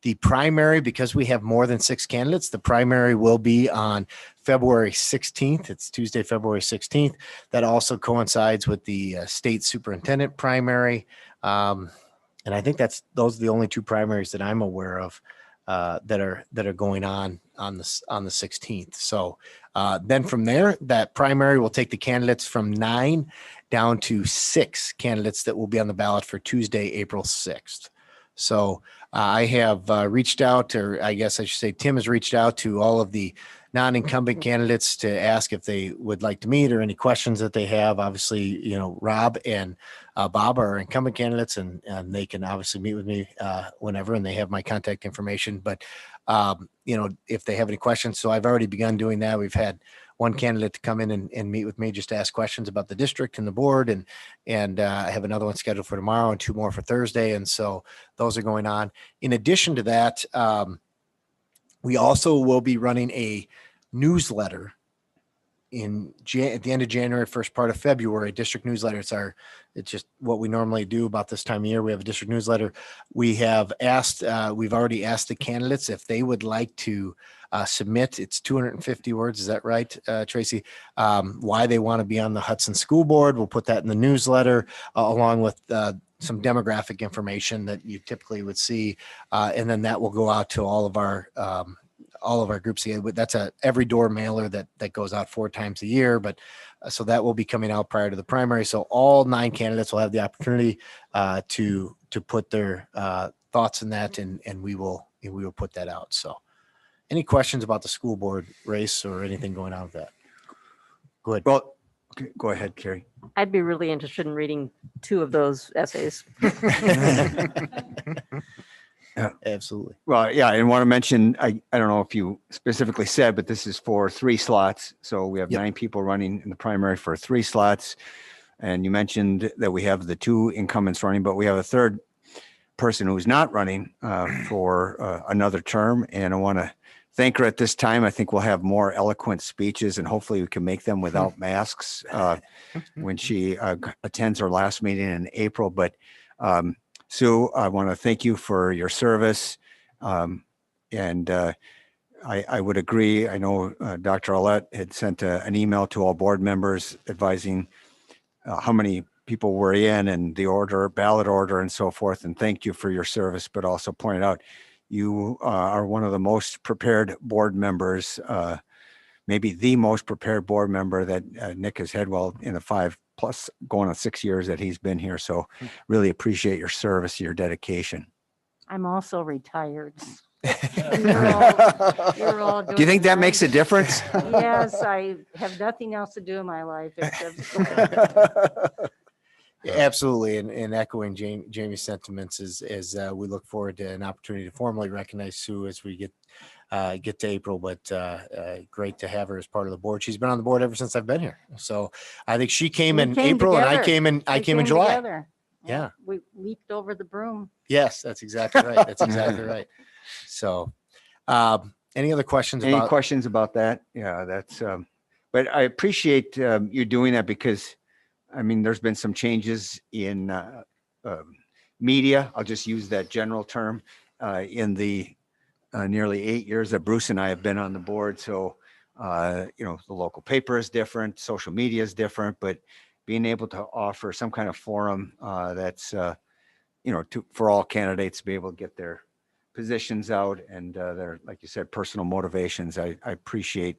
The primary, because we have more than 6 candidates, the primary will be on February 16th. It's Tuesday, February 16th. That also coincides with the state superintendent primary. And I think those are the only 2 primaries that I'm aware of that are going on the 16th. So then from there, that primary will take the candidates from 9 down to 6 candidates that will be on the ballot for Tuesday, April 6th. So I have reached out, or I guess I should say Tim has reached out to all of the non-incumbent candidates to ask if they would like to meet or any questions that they have. Obviously, Rob and Bob are incumbent candidates, and they can obviously meet with me whenever, and they have my contact information. But, if they have any questions, so I've already begun doing that. We've had one candidate to come in and meet with me just to ask questions about the district and the board. And I have another one scheduled for tomorrow and 2 more for Thursday. And so those are going on. In addition to that, we also will be running a newsletter at the end of January, first part of February. District newsletter. It's just what we normally do about this time of year. We have a district newsletter. We've already asked the candidates if they would like to submit. It's 250 words. Is that right, Tracy? Why they want to be on the Hudson School Board. We'll put that in the newsletter along with some demographic information that you typically would see. And then that will go out to all of our groups. That's a every door mailer that goes out 4 times a year, but so that will be coming out prior to the primary. So all 9 candidates will have the opportunity to put their thoughts in that, and we will put that out. So any questions about the school board race or anything going on with that? Go ahead. Well, go ahead, Carrie. I'd be really interested in reading 2 of those essays. Yeah, absolutely. Well, yeah, I want to mention, I don't know if you specifically said, but this is for 3 slots. So we have 9 people running in the primary for 3 slots. And you mentioned that we have the 2 incumbents running, but we have a 3rd person who's not running for another term. And I want to thank her at this time. I think we'll have more eloquent speeches, and hopefully we can make them without masks when she attends our last meeting in April. But Sue, I want to thank you for your service. And I would agree. I know Dr. Audit had sent an email to all board members advising how many people were in and the ballot order and so forth. And thank you for your service, but also pointed out you are one of the most prepared board members, maybe the most prepared board member that Nick has had in the 5+ going on 6 years that he's been here. So really appreciate your service, your dedication. I'm also retired. Do you think that makes a difference? Yes, I have nothing else to do in my life except. Absolutely, and echoing Jamie's sentiments as we look forward to an opportunity to formally recognize Sue as we get to April. But great to have her as part of the board. She's been on the board ever since I've been here. So I think she came in April, together. and I came in July. Together. Yeah, we leaped over the broom. Yes, that's exactly right. That's exactly right. So, any other questions? Any questions about that? Yeah, that's. But I appreciate you doing that because, I mean, there's been some changes in media. I'll just use that general term in the nearly 8 years that Bruce and I have been on the board. So, the local paper is different, social media is different, but being able to offer some kind of forum that's, for all candidates to be able to get their positions out and their, like you said, personal motivations. I appreciate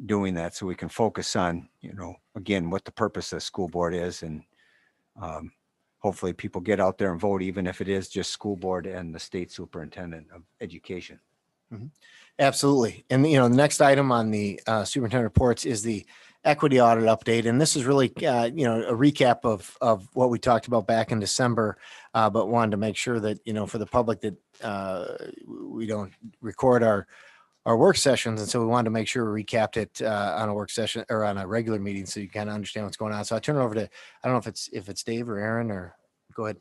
doing that so we can focus on, again, what the purpose of the school board is. And hopefully people get out there and vote, even if it is just school board and the state superintendent of education. Absolutely. And, the next item on the superintendent reports is the equity audit update. And this is really, a recap of what we talked about back in December, but wanted to make sure that, for the public that we don't record our work sessions. And so we wanted to make sure we recapped it on a work session or on a regular meeting so you kind of understand what's going on. So I turn it over to, I don't know if it's Dave or Aaron, or go ahead.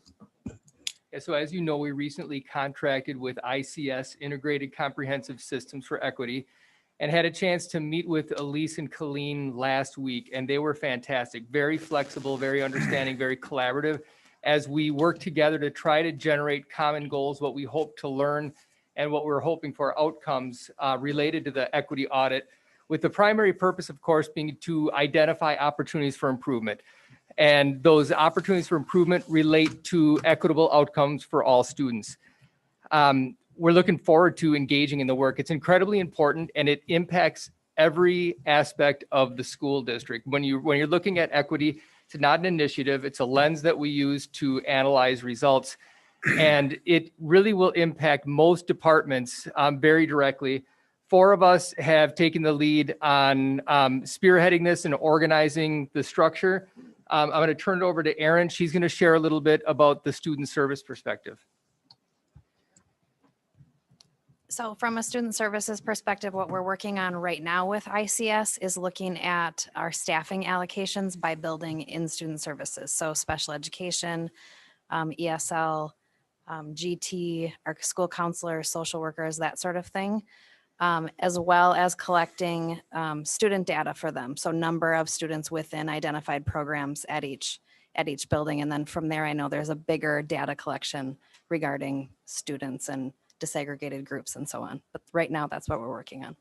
Yeah, so as you know, we recently contracted with ICS, Integrated Comprehensive Systems for Equity, and had a chance to meet with Elise and Colleen last week, and they were fantastic, very flexible, very understanding, very collaborative, as we work together to try to generate common goals, what we hope to learn, and what we're hoping for outcomes related to the equity audit, with the primary purpose, of course, being to identify opportunities for improvement. And those opportunities for improvement relate to equitable outcomes for all students. We're looking forward to engaging in the work. It's incredibly important, and it impacts every aspect of the school district. When you're looking at equity, it's not an initiative. It's a lens that we use to analyze results. And it really will impact most departments very directly. 4 of us have taken the lead on spearheading this and organizing the structure. I'm going to turn it over to Erin. She's going to share a little bit about the student service perspective. So from a student services perspective, what we're working on right now with ICS is looking at our staffing allocations by building in student services. So special education, ESL, GT, our school counselors, social workers, that sort of thing, as well as collecting student data for them. So number of students within identified programs at each building. And then from there, I know there's a bigger data collection regarding students and disaggregated groups and so on. But right now, that's what we're working on.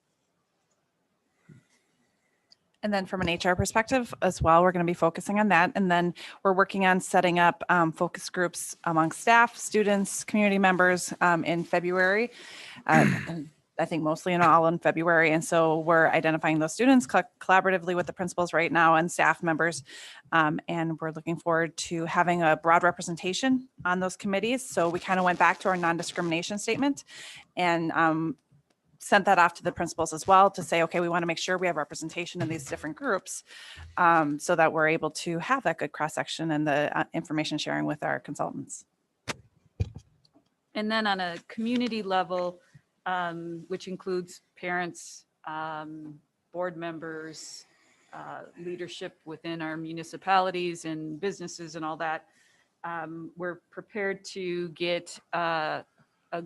And then from an HR perspective as well, we're going to be focusing on that. And then we're working on setting up focus groups among staff, students, community members in February. I think mostly all in February. And so we're identifying those students collaboratively with the principals right now and staff members. And we're looking forward to having a broad representation on those committees. So we kind of went back to our non-discrimination statement and sent that off to the principals as well to say, okay, we want to make sure we have representation in these different groups so that we're able to have that good cross-section and the information sharing with our consultants. And then on a community level, which includes parents, board members, leadership within our municipalities and businesses and all that. We're prepared to get a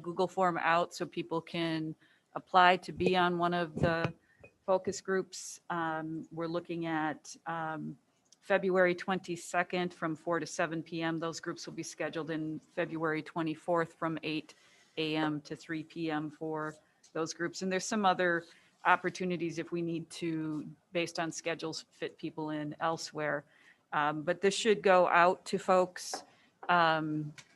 Google form out so people can apply to be on one of the focus groups. We're looking at February 22nd from 4 to 7 p.m. Those groups will be scheduled in February 24th from 8 a.m. to 3 p.m. for those groups. And there's some other opportunities if we need to, based on schedules, fit people in elsewhere. But this should go out to folks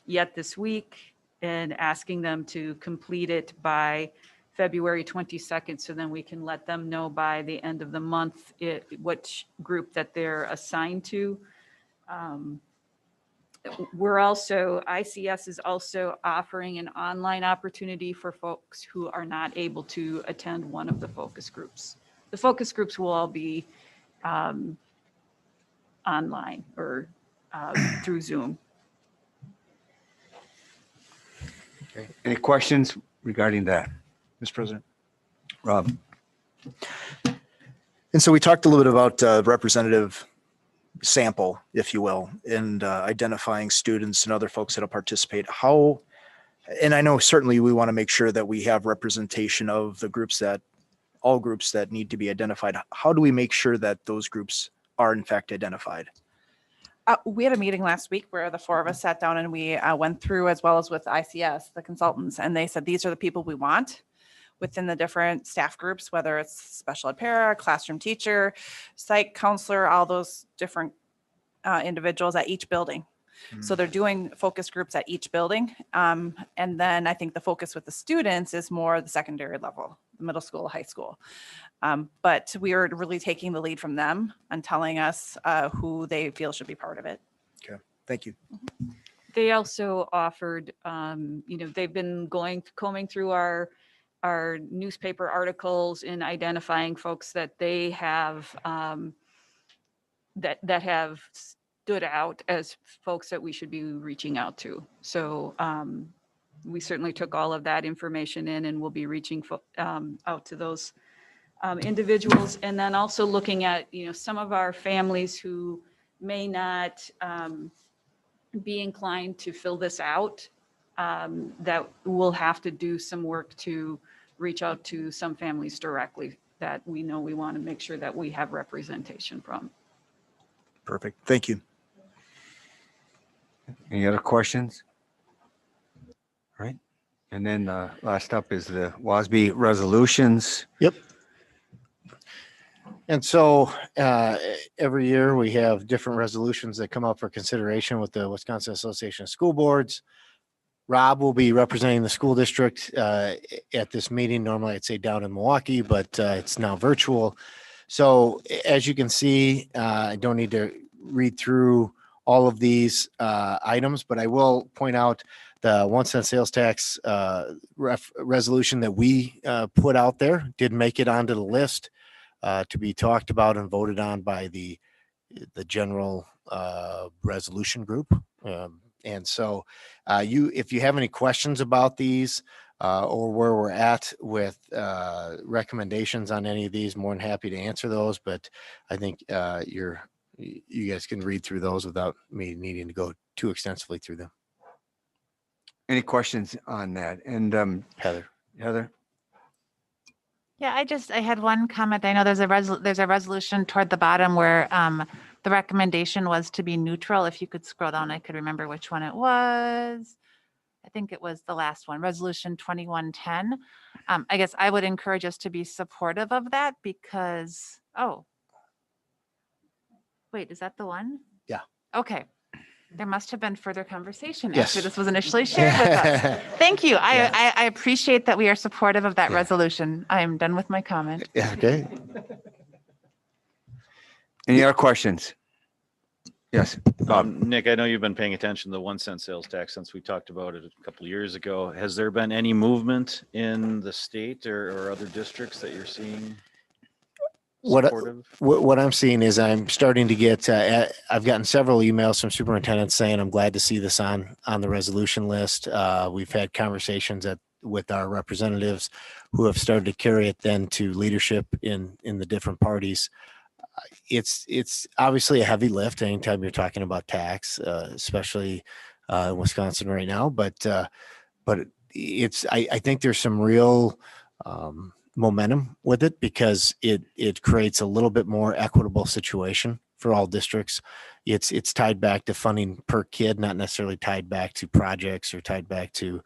yet this week and asking them to complete it by February 22nd, so then we can let them know by the end of the month which group that they're assigned to. ICS is also offering an online opportunity for folks who are not able to attend one of the focus groups. The focus groups will all be online or through Zoom. Okay. Any questions regarding that? Mr. President. Rob. And so we talked a little bit about representative sample, if you will, and identifying students and other folks that'll participate. How, and I know certainly we want to make sure that we have representation of the groups that, all groups that need to be identified. How do we make sure that those groups are in fact identified? We had a meeting last week where the 4 of us sat down and we went through, as well as with ICS, the consultants, and they said, these are the people we want within the different staff groups, whether it's special ed para, classroom teacher, psych counselor, all those different individuals at each building. So they're doing focus groups at each building. And then I think the focus with the students is more the secondary level, the middle school, high school. But we are really taking the lead from them and telling us who they feel should be part of it. Okay, thank you. They also offered, they've been combing through our newspaper articles and identifying folks that they have that have stood out as folks that we should be reaching out to. So we certainly took all of that information in, and we'll be reaching out to those individuals, and then also looking at some of our families who may not be inclined to fill this out, that we'll have to do some work to reach out to some families directly that we know we want to make sure that we have representation from. Perfect. Thank you. Any other questions? All right. And then last up is the WASB resolutions. Yep. And so every year we have different resolutions that come up for consideration with the Wisconsin Association of School Boards. Rob will be representing the school district at this meeting. Normally I'd say down in Milwaukee, but it's now virtual. So as you can see, I don't need to read through all of these items, but I will point out the 1 cent sales tax resolution that we put out there did make it onto the list to be talked about and voted on by the general resolution group. And so if you have any questions about these or where we're at with recommendations on any of these, more than happy to answer those. But I think you guys can read through those without me needing to go too extensively through them. Any questions on that? And Heather. Yeah, I had one comment. I know there's a resolution toward the bottom where the recommendation was to be neutral. If you could scroll down, I could remember which one it was. I think it was the last one, Resolution 2110. I guess I would encourage us to be supportive of that because, wait, is that the one? Yeah. Okay. There must have been further conversation Yes. after this was initially shared with us. Thank you. I appreciate that we are supportive of that resolution. I am done with my comment. Yeah, okay. Any other questions? Yes, Bob. Nick, I know you've been paying attention to the 1 cent sales tax since we talked about it a couple of years ago. Has there been any movement in the state or other districts that you're seeing? What I'm seeing is I'm starting to get, I've gotten several emails from superintendents saying, I'm glad to see this on the resolution list. We've had conversations with our representatives who have started to carry it then to leadership in the different parties. It's obviously a heavy lift anytime you're talking about tax, especially in Wisconsin right now. But I think there's some real momentum with it because it creates a little bit more equitable situation for all districts. It's tied back to funding per kid, not necessarily tied back to projects or tied back to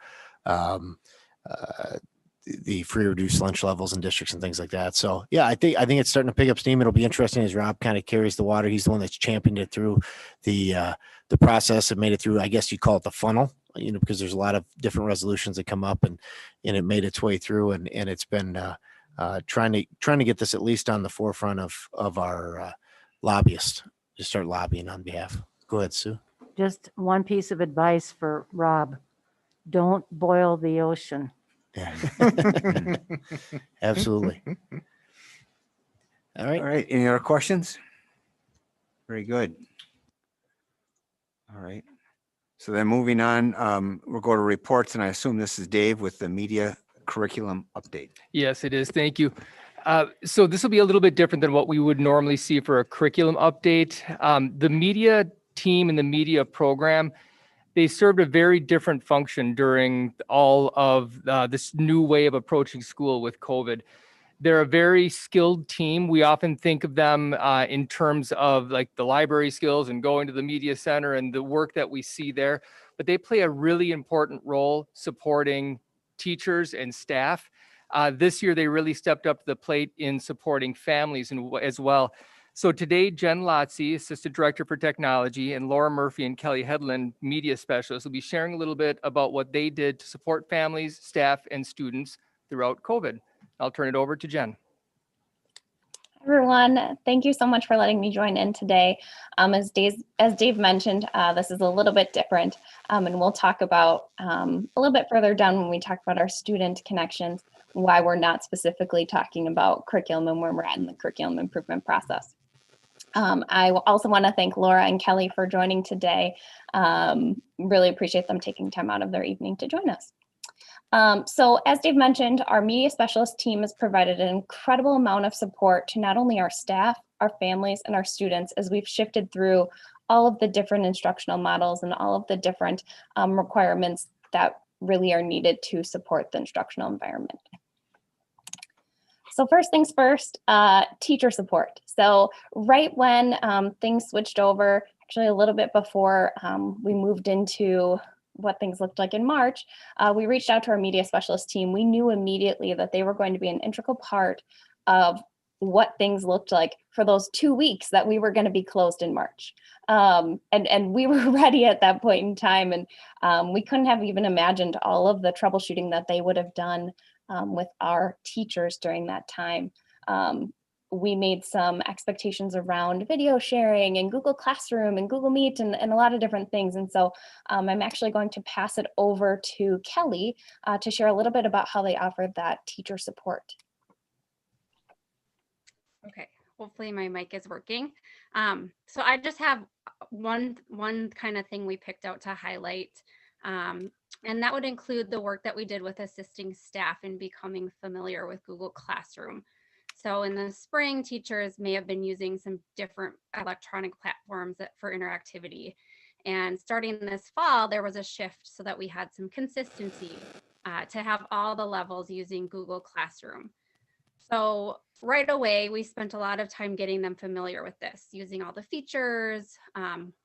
the free reduced lunch levels in districts and things like that. So yeah, I think it's starting to pick up steam. It'll be interesting as Rob kind of carries the water. He's the one that's championed it through the process and made it through, I guess you call it the funnel, because there's a lot of different resolutions that come up and it made its way through and it's been trying to get this at least on the forefront of our lobbyists to start lobbying on behalf. Go ahead, Sue. Just one piece of advice for Rob. Don't boil the ocean. Yeah. Absolutely. All right. Any other questions? Very good. All right. So then moving on, we'll go to reports, and I assume this is Dave with the media curriculum update. Yes, it is. Thank you. So this will be a little bit different than what we would normally see for a curriculum update. The media team and the media program, they served a very different function during all of this new way of approaching school with COVID. They're a very skilled team. We often think of them in terms of like the library skills and going to the media center and the work that we see there, but they play a really important role supporting teachers and staff. This year, they really stepped up to the plate in supporting families as well. So today, Jen Lotzi, Assistant Director for Technology, and Laura Murphy and Kelly Headland, Media Specialists, will be sharing a little bit about what they did to support families, staff, and students throughout COVID. I'll turn it over to Jen. Everyone, thank you so much for letting me join in today. As Dave mentioned, this is a little bit different, and we'll talk about a little bit further down when we talk about our student connections, why we're not specifically talking about curriculum and where we're at in the curriculum improvement process. I also want to thank Laura and Kelly for joining today. Really appreciate them taking time out of their evening to join us. So as Dave mentioned, our media specialist team has provided an incredible amount of support to not only our staff, our families, and our students as we've shifted through all of the different instructional models and all of the different requirements that really are needed to support the instructional environment. So first things first, teacher support. So right when things switched over, actually a little bit before we moved into what things looked like in March, we reached out to our media specialist team. We knew immediately that they were going to be an integral part of what things looked like for those 2 weeks that we were going to be closed in March. And we were ready at that point in time. And we couldn't have even imagined all of the troubleshooting that they would have done with our teachers during that time. We made some expectations around video sharing and Google Classroom and Google Meet and a lot of different things. And so I'm actually going to pass it over to Kelly to share a little bit about how they offered that teacher support. Okay, hopefully my mic is working. So I just have one kind of thing we picked out to highlight. And that would include the work that we did with assisting staff in becoming familiar with Google Classroom. So in the spring, teachers may have been using some different electronic platforms for interactivity. And starting this fall, there was a shift so that we had some consistency to have all the levels using Google Classroom. So right away, we spent a lot of time getting them familiar with this, using all the features,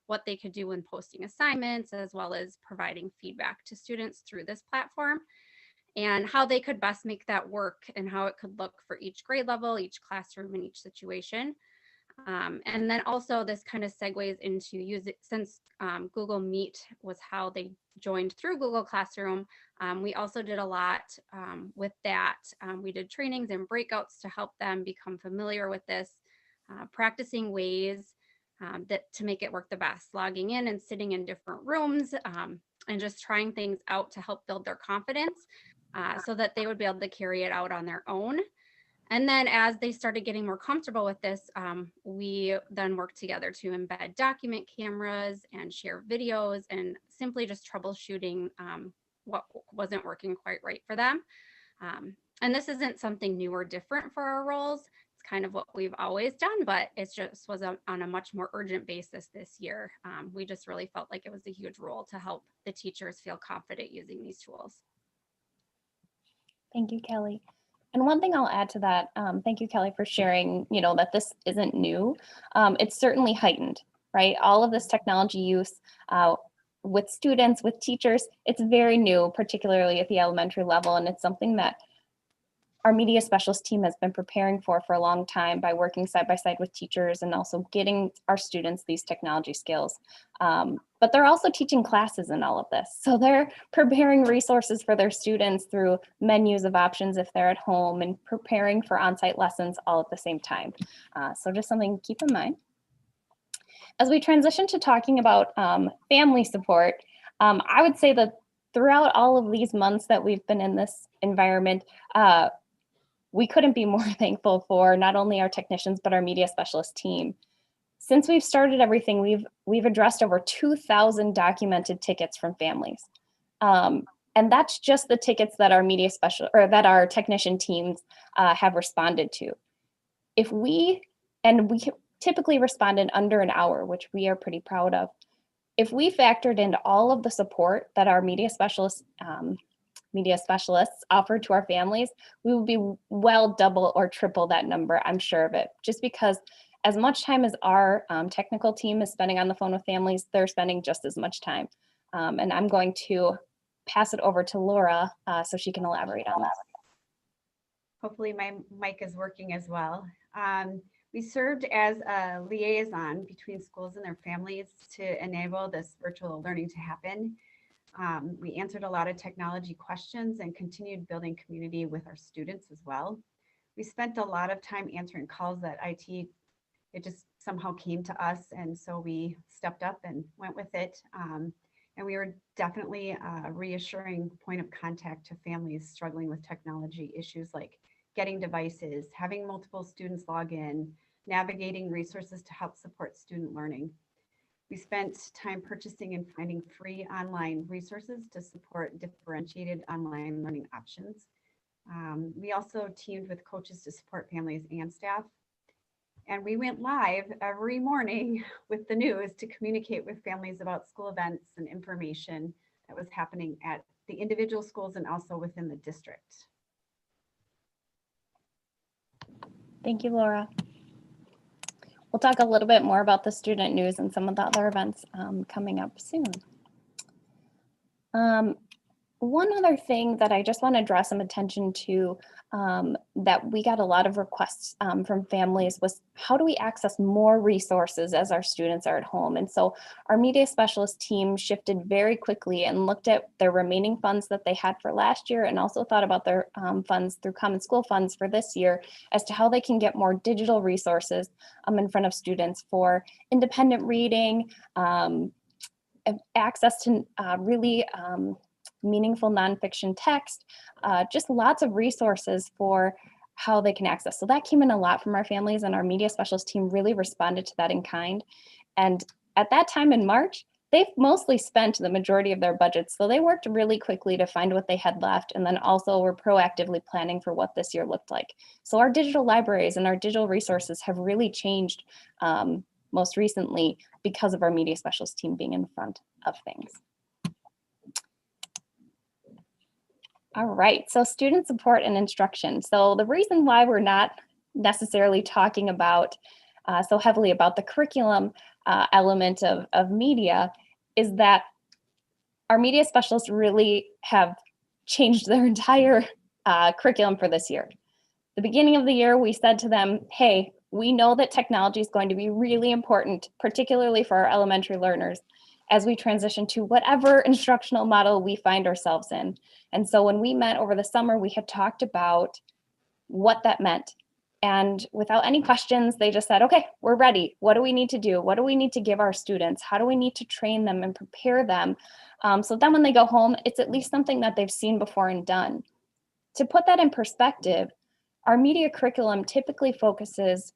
what they could do when posting assignments, as well as providing feedback to students through this platform, and how they could best make that work and how it could look for each grade level, each classroom, and each situation. And then also this kind of segues into since Google Meet was how they joined through Google Classroom. We also did a lot with that. We did trainings and breakouts to help them become familiar with this, practicing ways to make it work the best, logging in and sitting in different rooms and just trying things out to help build their confidence so that they would be able to carry it out on their own. And then as they started getting more comfortable with this, we then worked together to embed document cameras and share videos and simply just troubleshooting what wasn't working quite right for them. And this isn't something new or different for our roles. It's kind of what we've always done, but it just was on a much more urgent basis this year. We just really felt like it was a huge role to help the teachers feel confident using these tools. Thank you, Kelly. And one thing I'll add to that, thank you, Kelly, for sharing, that this isn't new. It's certainly heightened, right? All of this technology use with students, with teachers, it's very new, particularly at the elementary level. And it's something that our media specialist team has been preparing for a long time by working side by side with teachers and also getting our students these technology skills. But they're also teaching classes in all of this. So they're preparing resources for their students through menus of options if they're at home and preparing for on-site lessons all at the same time. So just something to keep in mind. As we transition to talking about family support, I would say that throughout all of these months that we've been in this environment, we couldn't be more thankful for not only our technicians, but our media specialist team. Since we've started everything, we've addressed over 2,000 documented tickets from families. And that's just the tickets that our media that our technician teams have responded to. We typically respond in under an hour, which we are pretty proud of. If we factored into all of the support that our media specialists offered to our families, we would be well double or triple that number, I'm sure of it, just because as much time as our technical team is spending on the phone with families, they're spending just as much time. And I'm going to pass it over to Laura so she can elaborate on this. Hopefully my mic is working as well. We served as a liaison between schools and their families to enable this virtual learning to happen. We answered a lot of technology questions and continued building community with our students as well. We spent a lot of time answering calls that IT, it just somehow came to us. And so we stepped up and went with it. And we were definitely a reassuring point of contact to families struggling with technology issues like getting devices, having multiple students log in, navigating resources to help support student learning. We spent time purchasing and finding free online resources to support differentiated online learning options. We also teamed with coaches to support families and staff. And we went live every morning with the news to communicate with families about school events and information that was happening at the individual schools and also within the district. Thank you, Laura. We'll talk a little bit more about the student news and some of the other events coming up soon. One other thing that I just want to draw some attention to that we got a lot of requests from families was how do we access more resources as our students are at home? And so our media specialist team shifted very quickly and looked at their remaining funds that they had for last year and also thought about their funds through Common School funds for this year as to how they can get more digital resources in front of students for independent reading, access to really meaningful nonfiction text, just lots of resources for how they can access. So that came in a lot from our families, and our media specialist team really responded to that in kind. And at that time in March, they've mostly spent the majority of their budgets. So they worked really quickly to find what they had left, and then also were proactively planning for what this year looked like. So our digital libraries and our digital resources have really changed most recently because of our media specialist team being in front of things. All right, so student support and instruction. So the reason why we're not necessarily talking about so heavily about the curriculum element of media is that our media specialists really have changed their entire curriculum for this year. The beginning of the year, we said to them, hey, we know that technology is going to be really important, particularly for our elementary learners, as we transition to whatever instructional model we find ourselves in. And so when we met over the summer, we had talked about what that meant. And without any questions, they just said, okay, we're ready. What do we need to do? What do we need to give our students? How do we need to train them and prepare them? So then when they go home, it's at least something that they've seen before and done. To put that in perspective, our media curriculum typically focuses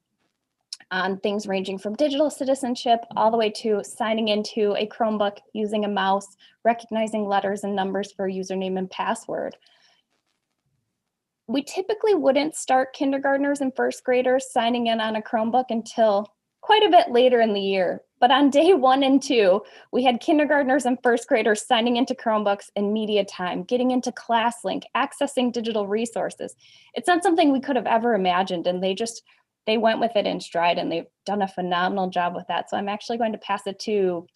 on things ranging from digital citizenship all the way to signing into a Chromebook using a mouse, recognizing letters and numbers for a username and password. We typically wouldn't start kindergartners and first graders signing in on a Chromebook until quite a bit later in the year. But on day 1 and 2, we had kindergartners and first graders signing into Chromebooks in media time, getting into ClassLink, accessing digital resources. It's not something we could have ever imagined, and they went with it in stride, and they've done a phenomenal job with that. So I'm actually going to pass it to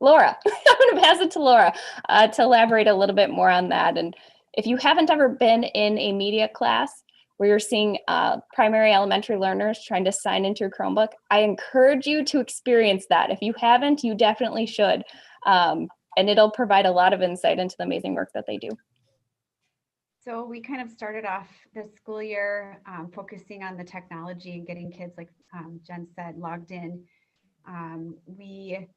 Laura. I'm going to pass it to Laura to elaborate a little bit more on that. And if you haven't ever been in a media class where you're seeing primary elementary learners trying to sign into your Chromebook, I encourage you to experience that. If you haven't, you definitely should. And it'll provide a lot of insight into the amazing work that they do. So we kind of started off this school year focusing on the technology and getting kids, like Jen said, logged in. We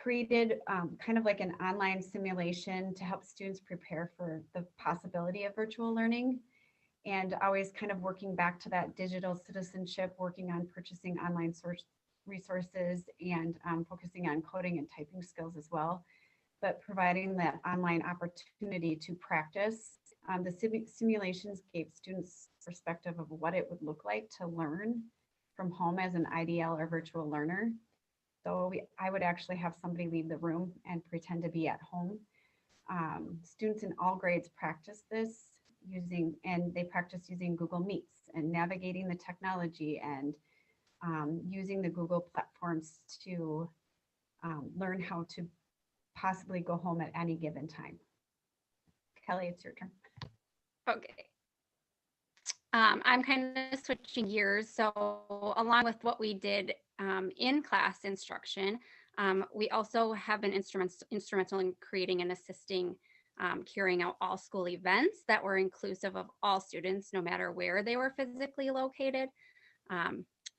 created kind of like an online simulation to help students prepare for the possibility of virtual learning, and always kind of working back to that digital citizenship, working on purchasing online resources and focusing on coding and typing skills as well, but providing that online opportunity to practice. The simulations gave students perspective of what it would look like to learn from home as an IDL or virtual learner. So I would actually have somebody leave the room and pretend to be at home. Students in all grades practice this and they practice using Google Meets and navigating the technology and using the Google platforms to learn how to possibly go home at any given time. Kelly, it's your turn. Okay. I'm kind of switching gears. So along with what we did in class instruction, we also have been instrumental in creating and assisting carrying out all school events that were inclusive of all students, no matter where they were physically located.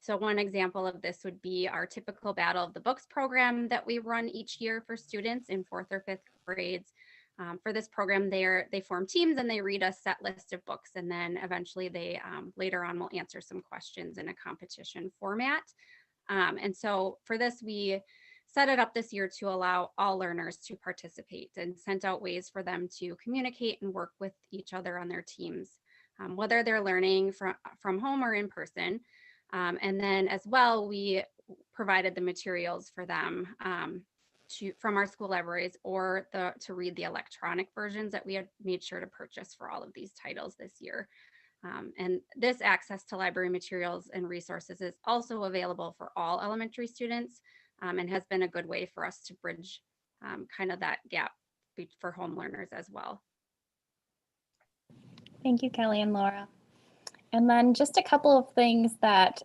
So one example of this would be our typical Battle of the Books program that we run each year for students in 4th or 5th grades. For this program, they form teams and they read a set list of books, and then eventually they later on will answer some questions in a competition format. And so for this, we set it up this year to allow all learners to participate and sent out ways for them to communicate and work with each other on their teams, whether they're learning from home or in person. And then as well, we provided the materials for them from our school libraries or to read the electronic versions that we had made sure to purchase for all of these titles this year. And this access to library materials and resources is also available for all elementary students and has been a good way for us to bridge kind of that gap for home learners as well. Thank you, Kelly and Laura. And then just a couple of things that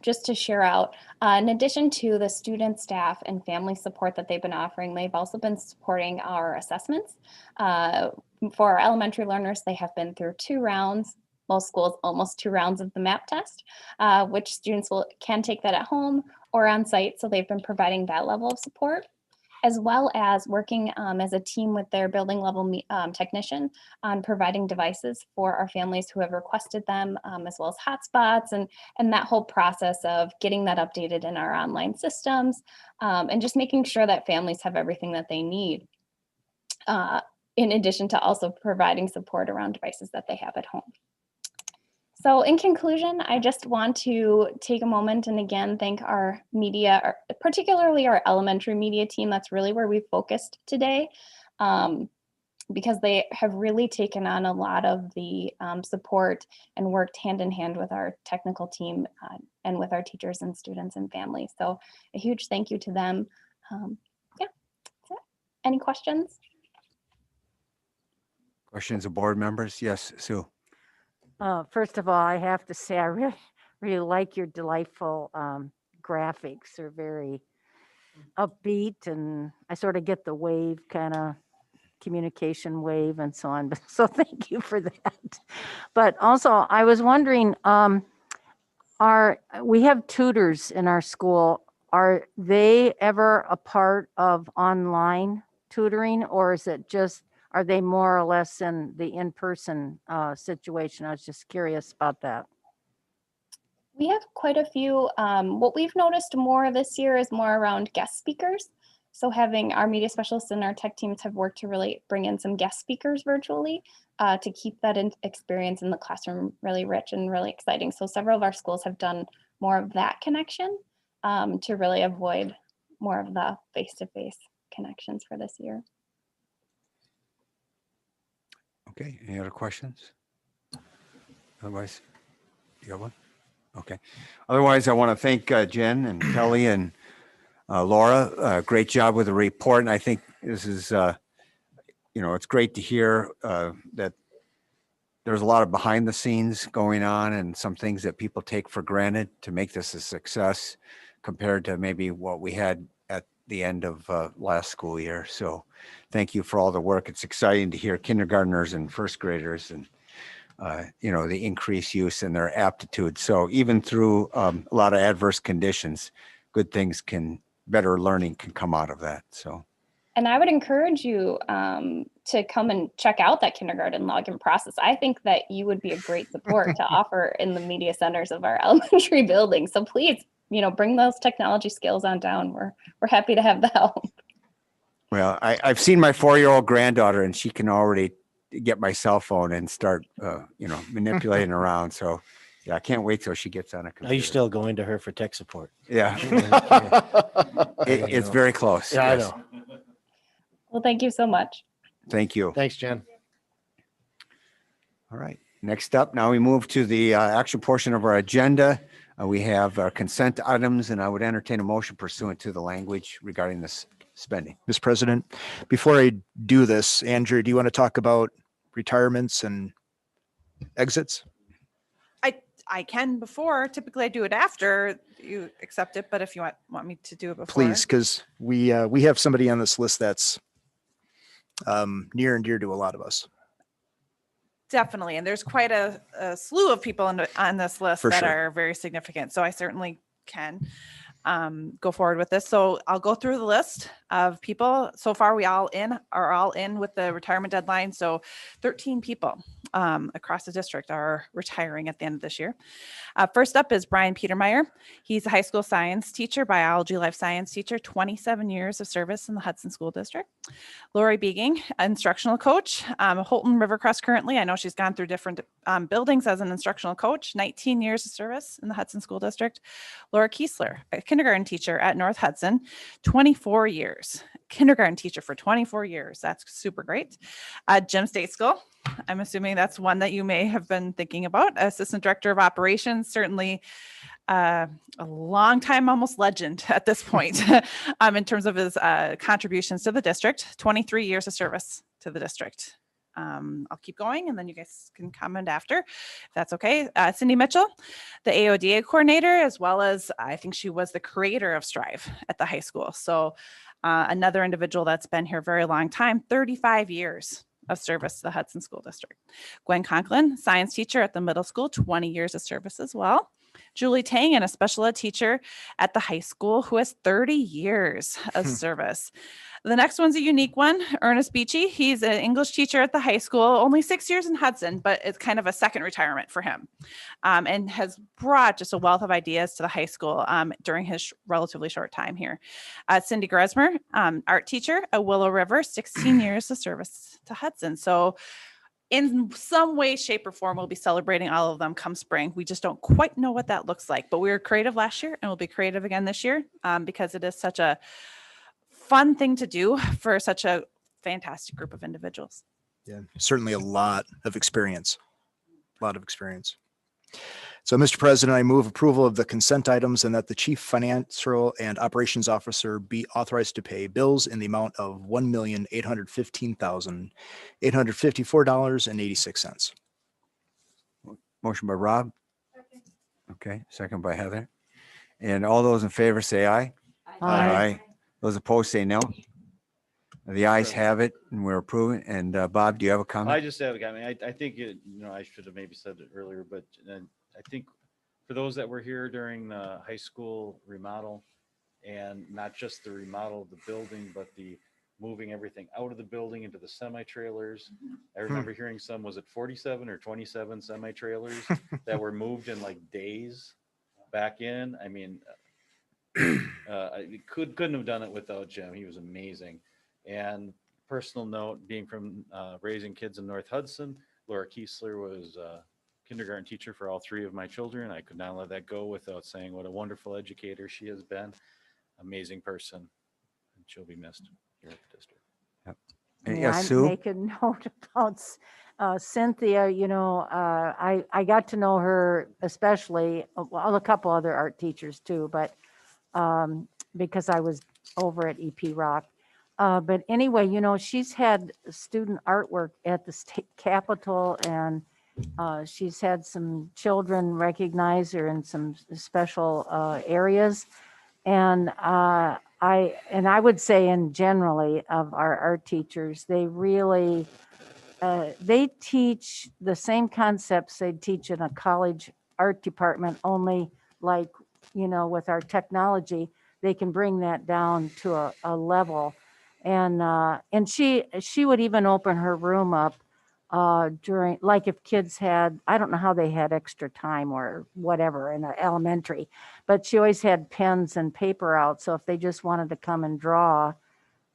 just to share out, in addition to the student, staff, and family support that they've been offering, they've also been supporting our assessments. For our elementary learners, they have been through 2 rounds, most schools almost 2 rounds of the MAP test, which students can take that at home or on site. So they've been providing that level of support, as well as working as a team with their building level technician on providing devices for our families who have requested them, as well as hotspots and that whole process of getting that updated in our online systems, and just making sure that families have everything that they need, in addition to also providing support around devices that they have at home. So in conclusion, I just want to take a moment and again thank our media, particularly our elementary media team. That's really where we focused today, because they have really taken on a lot of the support and worked hand in hand with our technical team and with our teachers and students and families. So a huge thank you to them. Yeah, that's it. Any questions? Questions of board members? Yes, Sue. First of all, I have to say, I really like your delightful graphics. They're very upbeat, and I sort of get the wave kind of communication wave and so on. So thank you for that. But also, I was wondering, we have tutors in our school. Are they ever a part of online tutoring, or is it just, are they more or less in the in-person situation? I was just curious about that. We have quite a few. What we've noticed more this year is more around guest speakers. So having our media specialists and our tech teams have worked to really bring in some guest speakers virtually to keep that experience in the classroom really rich and really exciting. So several of our schools have done more of that connection to really avoid more of the face-to-face connections for this year. Okay, any other questions? Otherwise, you got one? Okay. Otherwise, I want to thank Jen and Kelly and Laura. Great job with the report. And I think this is, it's great to hear that there's a lot of behind the scenes going on and some things that people take for granted to make this a success compared to maybe what we had at the end of last school year. So thank you for all the work. It's exciting to hear kindergartners and first graders and the increased use and their aptitude. So even through a lot of adverse conditions, good things better learning can come out of that. So. And I would encourage you to come and check out that kindergarten login process. I think that you would be a great support to offer in the media centers of our elementary building. So please, bring those technology skills on down. We're happy to have the help. Well, I've seen my 4-year-old granddaughter, and she can already get my cell phone and start, manipulating around. So, yeah, I can't wait till she gets on a computer. Are you still going to her for tech support? Yeah, it's very close. Yeah, yes. I know. Well, thank you so much. Thank you. Thanks, Jen. All right. Next up, now we move to the action portion of our agenda. We have our consent items, and I would entertain a motion pursuant to the language regarding this spending. Mr. President, before I do this, Andrew, do you want to talk about retirements and exits? I can before. Typically, I do it after you accept it, but if you want me to do it before, Please, because we have somebody on this list that's near and dear to a lot of us. definitely. And there's quite a slew of people on this list For that sure. are very significant. So I certainly can go forward with this. So I'll go through the list of people. So far, we are all in with the retirement deadline. So 13 people across the district are retiring at the end of this year. First up is Brian Petermeyer. He's a high school science teacher, biology, life science teacher, 27 years of service in the Hudson School District. Lori Beeging, instructional coach, Holton Rivercrest currently. I know she's gone through different buildings as an instructional coach, 19 years of service in the Hudson School District. Laura Kiesler, a kindergarten teacher at North Hudson, 24 years. Kindergarten teacher for 24 years. That's super great. Jim Stateskull. I'm assuming that's one that you may have been thinking about. Assistant Director of Operations, certainly a long time, almost legend at this point in terms of his contributions to the district, 23 years of service to the district. I'll keep going and then you guys can comment after, if that's okay. Cindy Mitchell, the AODA coordinator, as well as I think she was the creator of Strive at the high school. So another individual that's been here a very long time, 35 years of service to the Hudson School District. Gwen Conklin, science teacher at the middle school, 20 years of service as well. Julie Tang, and a special ed teacher at the high school who has 30 years of service. The next one's a unique one, Ernest Beachy. He's an English teacher at the high school, only 6 years in Hudson, but it's kind of a second retirement for him, and has brought just a wealth of ideas to the high school during his relatively short time here. Cindy Gresmer, art teacher at Willow River, 16 years of service to Hudson. So in some way, shape, or form, we'll be celebrating all of them come spring. We just don't quite know what that looks like, but we were creative last year and we'll be creative again this year because it is such a fun thing to do for such a fantastic group of individuals. Yeah, certainly a lot of experience. So, Mr. President, I move approval of the consent items and that the Chief Financial and Operations Officer be authorized to pay bills in the amount of $1,815,854.86. Motion by Rob. Okay, second by Heather. And all those in favor say aye. Aye. Those opposed say no. The ayes have it and we're approving. And Bob, do you have a comment? I just have a comment. I think I should have maybe said it earlier, but I think for those that were here during the high school remodel, and not just the remodel of the building, but the moving everything out of the building into the semi-trailers. I remember hearing some, was it 47 or 27 semi-trailers that were moved in like days back in? I mean, I couldn't have done it without Jim. He was amazing. And personal note, being from raising kids in North Hudson, Laura Kiesler was a kindergarten teacher for all three of my children. I could not let that go without saying what a wonderful educator she has been. Amazing person. And she'll be missed here at the district. Yep. Yeah, Yes, I Sue? make a note about Cynthia. I got to know her especially, well, a couple other art teachers too, but because I was over at EP Rock. But anyway, she's had student artwork at the state capitol, and she's had some children recognize her in some special areas. And I would say in generally of our art teachers, they really, they teach the same concepts they'd teach in a college art department, only like, with our technology, they can bring that down to a level. And she would even open her room up during, like if kids had, I don't know how they had extra time or whatever in elementary, but she always had pens and paper out. So if they just wanted to come and draw,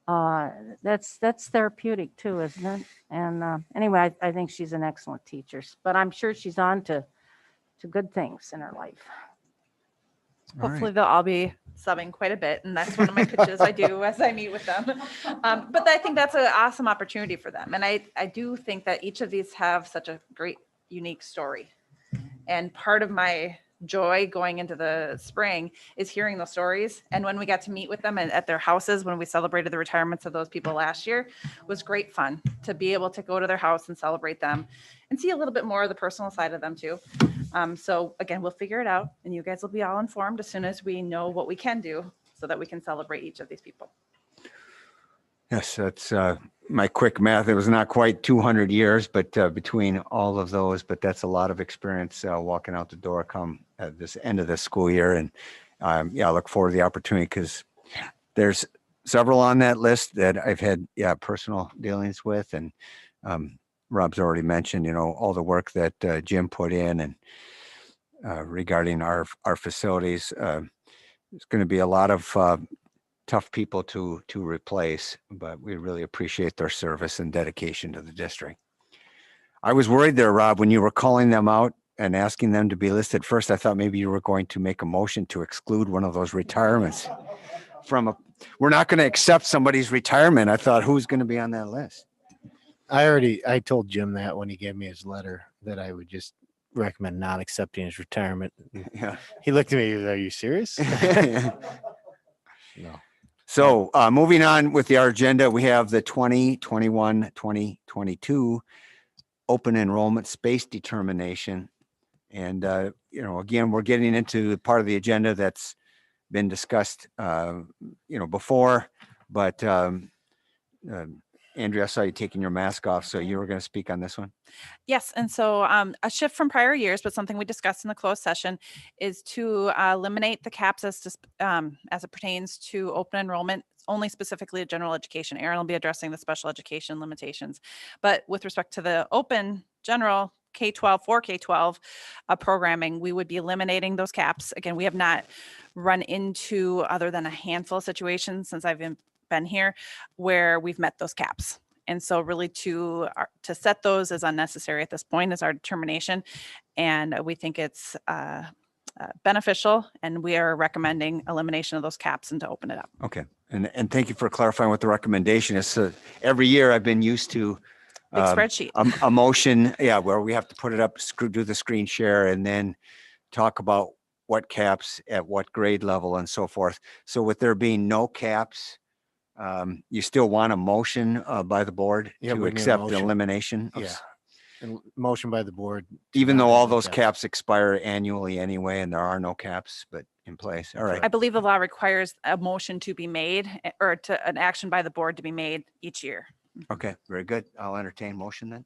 that's therapeutic too, isn't it? And anyway, I think she's an excellent teacher, but I'm sure she's on to good things in her life. Hopefully they'll all be subbing quite a bit. And that's one of my pitches I do as I meet with them. But I think that's an awesome opportunity for them. And I do think that each of these have such a great, unique story. And part of my joy going into the spring is hearing those stories. And when we got to meet with them at their houses, when we celebrated the retirements of those people last year, was great fun to be able to go to their house and celebrate them and see a little bit more of the personal side of them too. So again, we'll figure it out and you guys will be all informed as soon as we know what we can do so that we can celebrate each of these people. Yes, that's my quick math. It was not quite 200 years, but between all of those, but that's a lot of experience walking out the door come at this end of the school year. And yeah, I look forward to the opportunity because there's several on that list that I've had personal dealings with. And Rob's already mentioned, all the work that Jim put in and regarding our facilities. It's going to be a lot of tough people to replace, but we really appreciate their service and dedication to the district. I was worried there, Rob, when you were calling them out and asking them to be listed first. I thought maybe you were going to make a motion to exclude one of those retirements we're not going to accept somebody's retirement. I thought, who's going to be on that list? I told Jim that when he gave me his letter that I would just recommend not accepting his retirement. Yeah. He looked at me, are you serious? No. So moving on with our agenda, we have the 2021, 2022 open enrollment space determination. And, again, we're getting into the part of the agenda that's been discussed, before, but Andrea, I saw you taking your mask off, so you were going to speak on this one. Yes, and so a shift from prior years, but something we discussed in the closed session is to eliminate the caps as it pertains to open enrollment, only specifically to general education. Aaron will be addressing the special education limitations, but with respect to the open general K-12 for K-12 programming, we would be eliminating those caps. Again, we have not run into other than a handful of situations since I've been here where we've met those caps. And so really to set those as unnecessary at this point is our determination. And we think it's beneficial and we are recommending elimination of those caps and to open it up. Okay. And thank you for clarifying what the recommendation is. So every year I've been used to Big spreadsheet. A motion, where we have to put it up, do the screen share and then talk about what caps at what grade level and so forth. So with there being no caps, you still want a motion by the board Yeah, to we need a accept the motion. elimination? Yeah. And motion by the board. Even though not all have the those caps. caps expire annually anyway, and there are no caps, but in place. All right. I believe the law requires a motion to be made or an action by the board to be made each year. Okay, very good. I'll entertain motion then.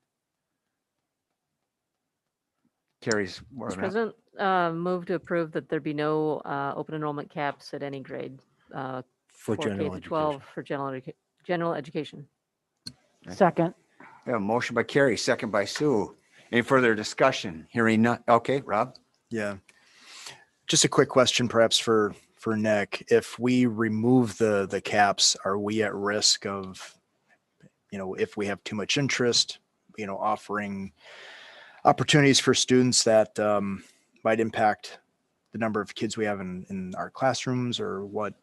Carries. Mr. President, move to approve that there be no open enrollment caps at any grade For K general to 12 for general education. Second. We have a motion by Carrie, second by Sue. Any further discussion? Hearing none. Okay, Rob? Yeah. Just a quick question perhaps for Nick. If we remove the caps, are we at risk of, if we have too much interest, offering opportunities for students that might impact the number of kids we have in our classrooms or what?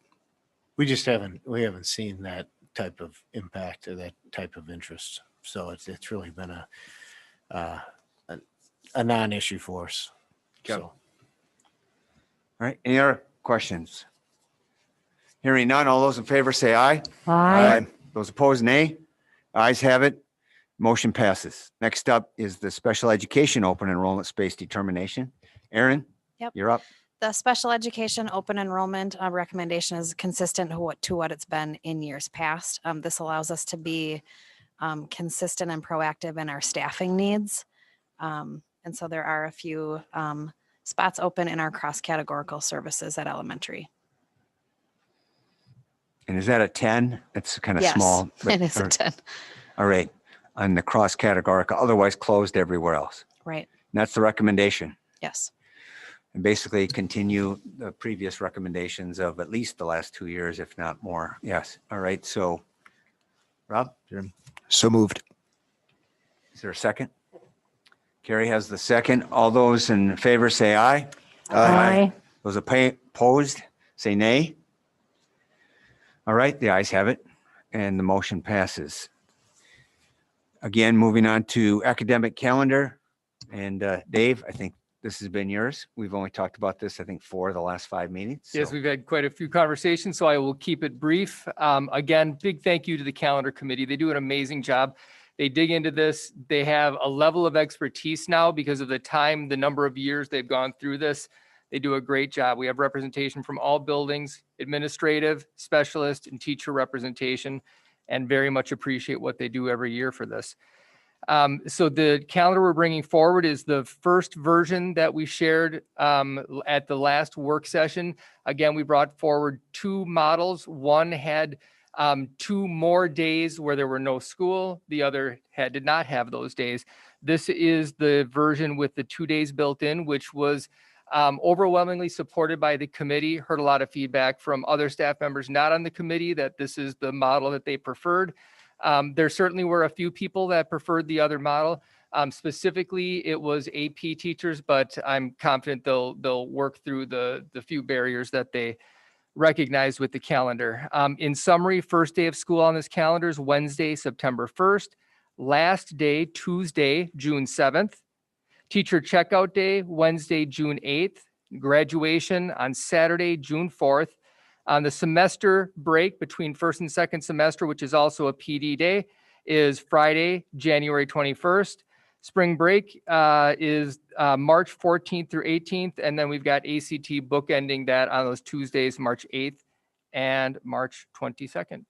We haven't seen that type of impact or that type of interest. So it's really been a non-issue for us. Okay. So. All right, any other questions? Hearing none, all those in favor say aye. Aye. Those opposed, nay. Ayes have it. Motion passes. Next up is the special education open enrollment space determination. Aaron? Yep. You're up. The special education open enrollment recommendation is consistent to what it's been in years past. This allows us to be consistent and proactive in our staffing needs. And so there are a few spots open in our cross-categorical services at elementary. And is that a 10? It's kind of Yes, small. it is a 10. All right. On the cross categorical, otherwise closed everywhere else. Right. And that's the recommendation. Yes. And basically continue the previous recommendations of at least the last 2 years, if not more. Yes. All right. So, Rob? So moved. Is there a second? Carrie has the second. All those in favor say aye. Aye. Those opposed say nay. All right, the ayes have it, and the motion passes. Again, moving on to academic calendar. And Dave, I think this has been yours. We've only talked about this, I think, 4 of the last 5 meetings. Yes, so- we've had quite a few conversations, so I will keep it brief. Again, big thank you to the calendar committee. They do an amazing job. They dig into this. They have a level of expertise now because of the time, the number of years they've gone through this. They do a great job. We have representation from all buildings, administrative, specialist, and teacher representation, and very much appreciate what they do every year for this. So the calendar we're bringing forward is the first version that we shared at the last work session. Again, we brought forward 2 models. One had 2 more days where there were no school. The other did not have those days. This is the version with the 2 days built in, which was overwhelmingly supported by the committee. Heard a lot of feedback from other staff members not on the committee that this is the model that they preferred. There certainly were a few people that preferred the other model. Specifically, it was AP teachers, but I'm confident they'll work through the few barriers that they recognized with the calendar. In summary, first day of school on this calendar is Wednesday, September 1st. Last day, Tuesday, June 7th. Teacher checkout day, Wednesday, June 8th. Graduation on Saturday, June 4th. On the semester break between first and second semester, which is also a PD day, is Friday, January 21st. Spring break is March 14th through 18th. And then we've got ACT bookending that on those Tuesdays, March 8th and March 22nd.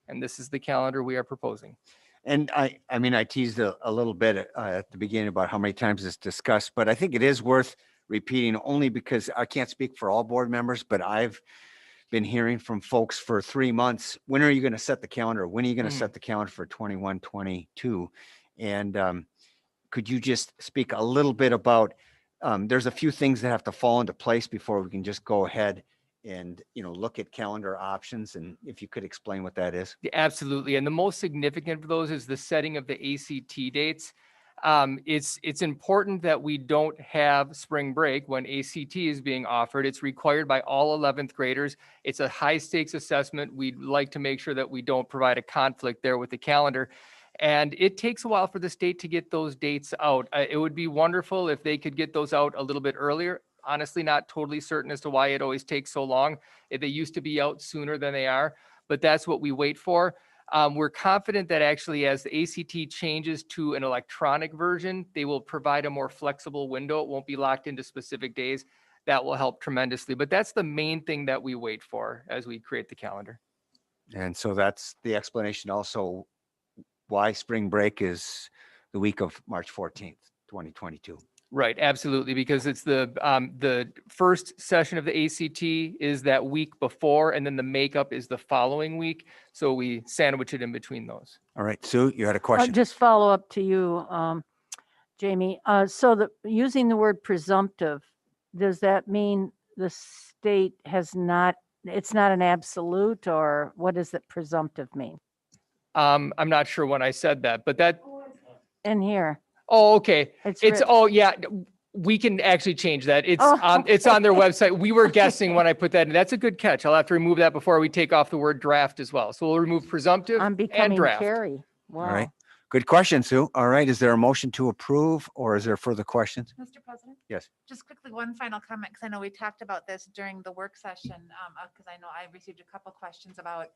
And this is the calendar we are proposing. And I mean, I teased a little bit at the beginning about how many times it's discussed, but I think it is worth repeating only because I can't speak for all board members, but I've been hearing from folks for 3 months. When are you going to set the calendar? When are you going to set the calendar for 21, 22? And could you just speak a little bit about, there's a few things that have to fall into place before we can just go ahead and, look at calendar options. And if you could explain what that is. Yeah, absolutely. And the most significant of those is the setting of the ACT dates. It's important that we don't have spring break when ACT is being offered. It's required by all 11th graders. It's a high stakes assessment. We'd like to make sure that we don't provide a conflict there with the calendar. And it takes a while for the state to get those dates out. It would be wonderful if they could get those out a little bit earlier. Honestly, not totally certain as to why it always takes so long. They used to be out sooner than they are, but that's what we wait for. We're confident that actually as the ACT changes to an electronic version, they will provide a more flexible window. It won't be locked into specific days. That will help tremendously. But that's the main thing that we wait for as we create the calendar. And so that's the explanation also why spring break is the week of March 14th, 2022. Right, absolutely, because it's the first session of the ACT is that week before, and then the makeup is the following week. So we sandwich it in between those. All right, Sue, you had a question. Just follow up to you, Jamie. So using the word presumptive, does that mean the state has not, it's not an absolute, or what does that presumptive mean? I'm not sure when I said that, but that. In here. Oh, okay. It's oh yeah. We can actually change that. It's it's on their website. We were guessing when I put that in. That's a good catch. I'll have to remove that before we take off the word draft as well. So we'll remove presumptive I'm and becoming draft. Carrie. Wow. All right. Good question, Sue. All right. Is there a motion to approve or is there further questions? Mr. President? Yes. Just quickly, one final comment, because I know we talked about this during the work session, because I know I received a couple questions about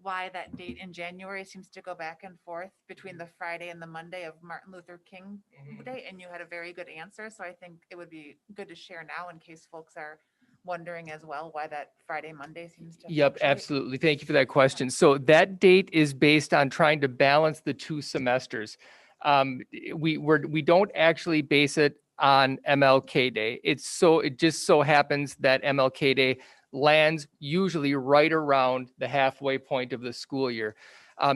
why that date in January seems to go back and forth between the Friday and the Monday of Martin Luther King Day, and you had a very good answer. So I think it would be good to share now in case folks are wondering as well why that Friday, Monday seems to. Yep, fluctuate. absolutely. Thank you for that question. So that date is based on trying to balance the 2 semesters. We don't actually base it on MLK Day. It just so happens that MLK Day lands usually right around the halfway point of the school year.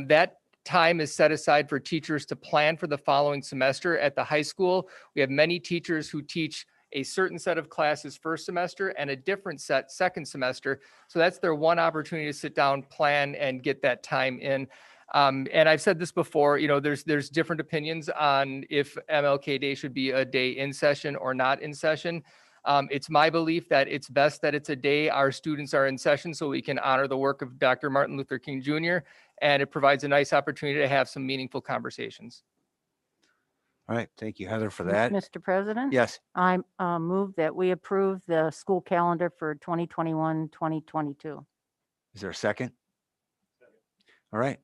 That time is set aside for teachers to plan for the following semester. At the high school, we have many teachers who teach a certain set of classes first semester and a different set second semester. So that's their one opportunity to sit down, plan, and get that time in. And I've said this before, there's different opinions on if MLK Day should be a day in session or not in session. It's my belief that it's best that it's a day our students are in session so we can honor the work of Dr. Martin Luther King Jr. And it provides a nice opportunity to have some meaningful conversations. All right, thank you, Heather, for that. Mr. President? Yes, I move that we approve the school calendar for 2021, 2022. is there a second? All right,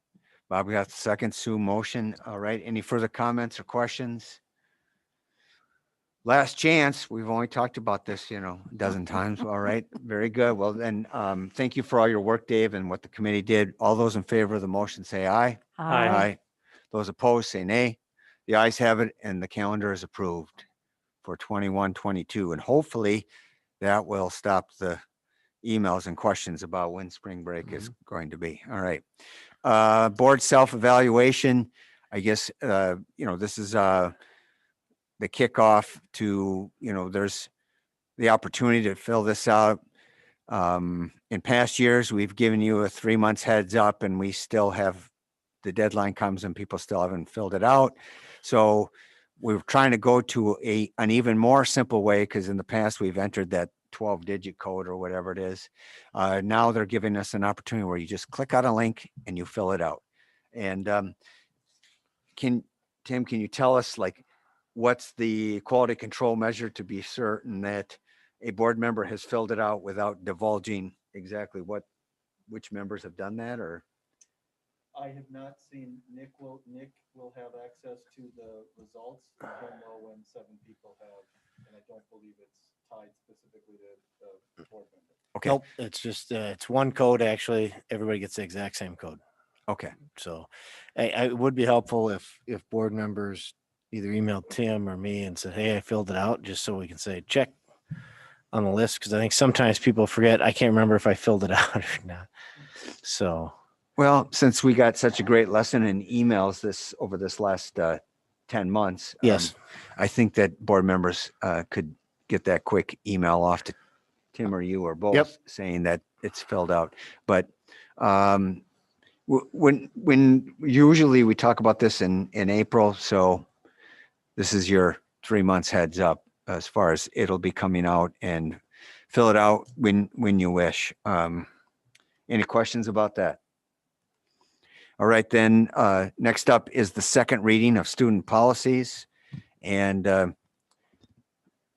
Bob got the second, Sue motion. All right, any further comments or questions? Last chance. We've only talked about this, a dozen times. All right, very good. Well, then, thank you for all your work, Dave, and what the committee did. All those in favor of the motion say aye. Aye. Those opposed say nay. The ayes have it, and the calendar is approved for 21, 22. And hopefully that will stop the emails and questions about when spring break is going to be. All right. Board self-evaluation. I guess, this is the kickoff to, there's the opportunity to fill this out. In past years, we've given you a 3 months heads up, and we still have, the deadline comes and people still haven't filled it out. So we're trying to go to an even more simple way, because in the past we've entered that 12-digit code or whatever it is. Now they're giving us an opportunity where you just click on a link and you fill it out. And Tim, can you tell us, like, what's the quality control measure to be certain that a board member has filled it out without divulging exactly which members have done that? Or I have not seen, Nick will have access to the results. I don't know when 7 people have, and I don't believe it's tied specifically to the board member. Okay. Nope, it's just, it's one code, actually. Everybody gets the exact same code. Okay. So it would be helpful if board members either emailed Tim or me and said, hey, I filled it out, just so we can say, check on the list. Because I think sometimes people forget, I can't remember if I filled it out or not. So. Well, since we got such a great lesson in emails over this last 10 months, yes, I think that board members could get that quick email off to Tim or you or both, saying that it's filled out. But when usually we talk about this in April, so this is your 3 months heads up as far as it'll be coming out, and fill it out when you wish. Any questions about that? All right, then, next up is the second reading of student policies. And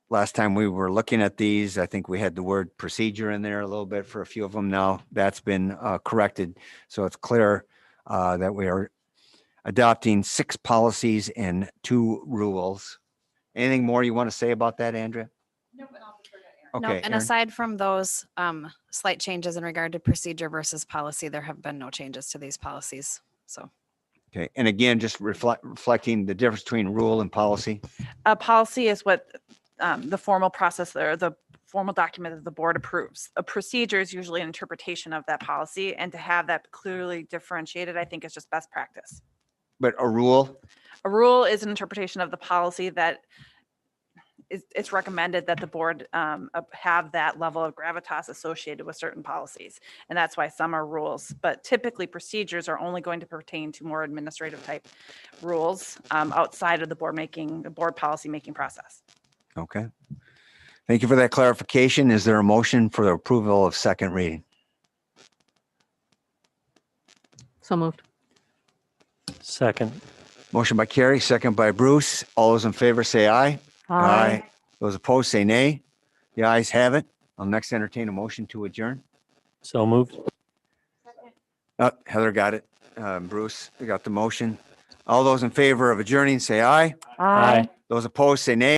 last time we were looking at these, I think we had the word procedure in there a little bit for a few of them. Now that's been corrected. So it's clear that we are adopting 6 policies and 2 rules. Anything more you want to say about that, Andrea? No, Okay. and Erin? aside from those slight changes in regard to procedure versus policy, there have been no changes to these policies. So. Okay. And again, just reflecting the difference between rule and policy. A policy is what the formal process or the formal document that the board approves. A procedure is usually an interpretation of that policy, and to have that clearly differentiated, I think is just best practice. But a rule? A rule is an interpretation of the policy that it's recommended that the board have that level of gravitas associated with certain policies. And that's why some are rules, but typically procedures are only going to pertain to more administrative type rules outside of the board policy making process. Okay. Thank you for that clarification. Is there a motion for the approval of second reading? So moved. Second. Motion by Carrie, second by Bruce. All those in favor say aye. Aye. Those opposed say nay. The ayes have it. I'll next entertain a motion to adjourn. So moved. Heather got it. Bruce, we got the motion. All those in favor of adjourning say aye. Aye. Those opposed say nay.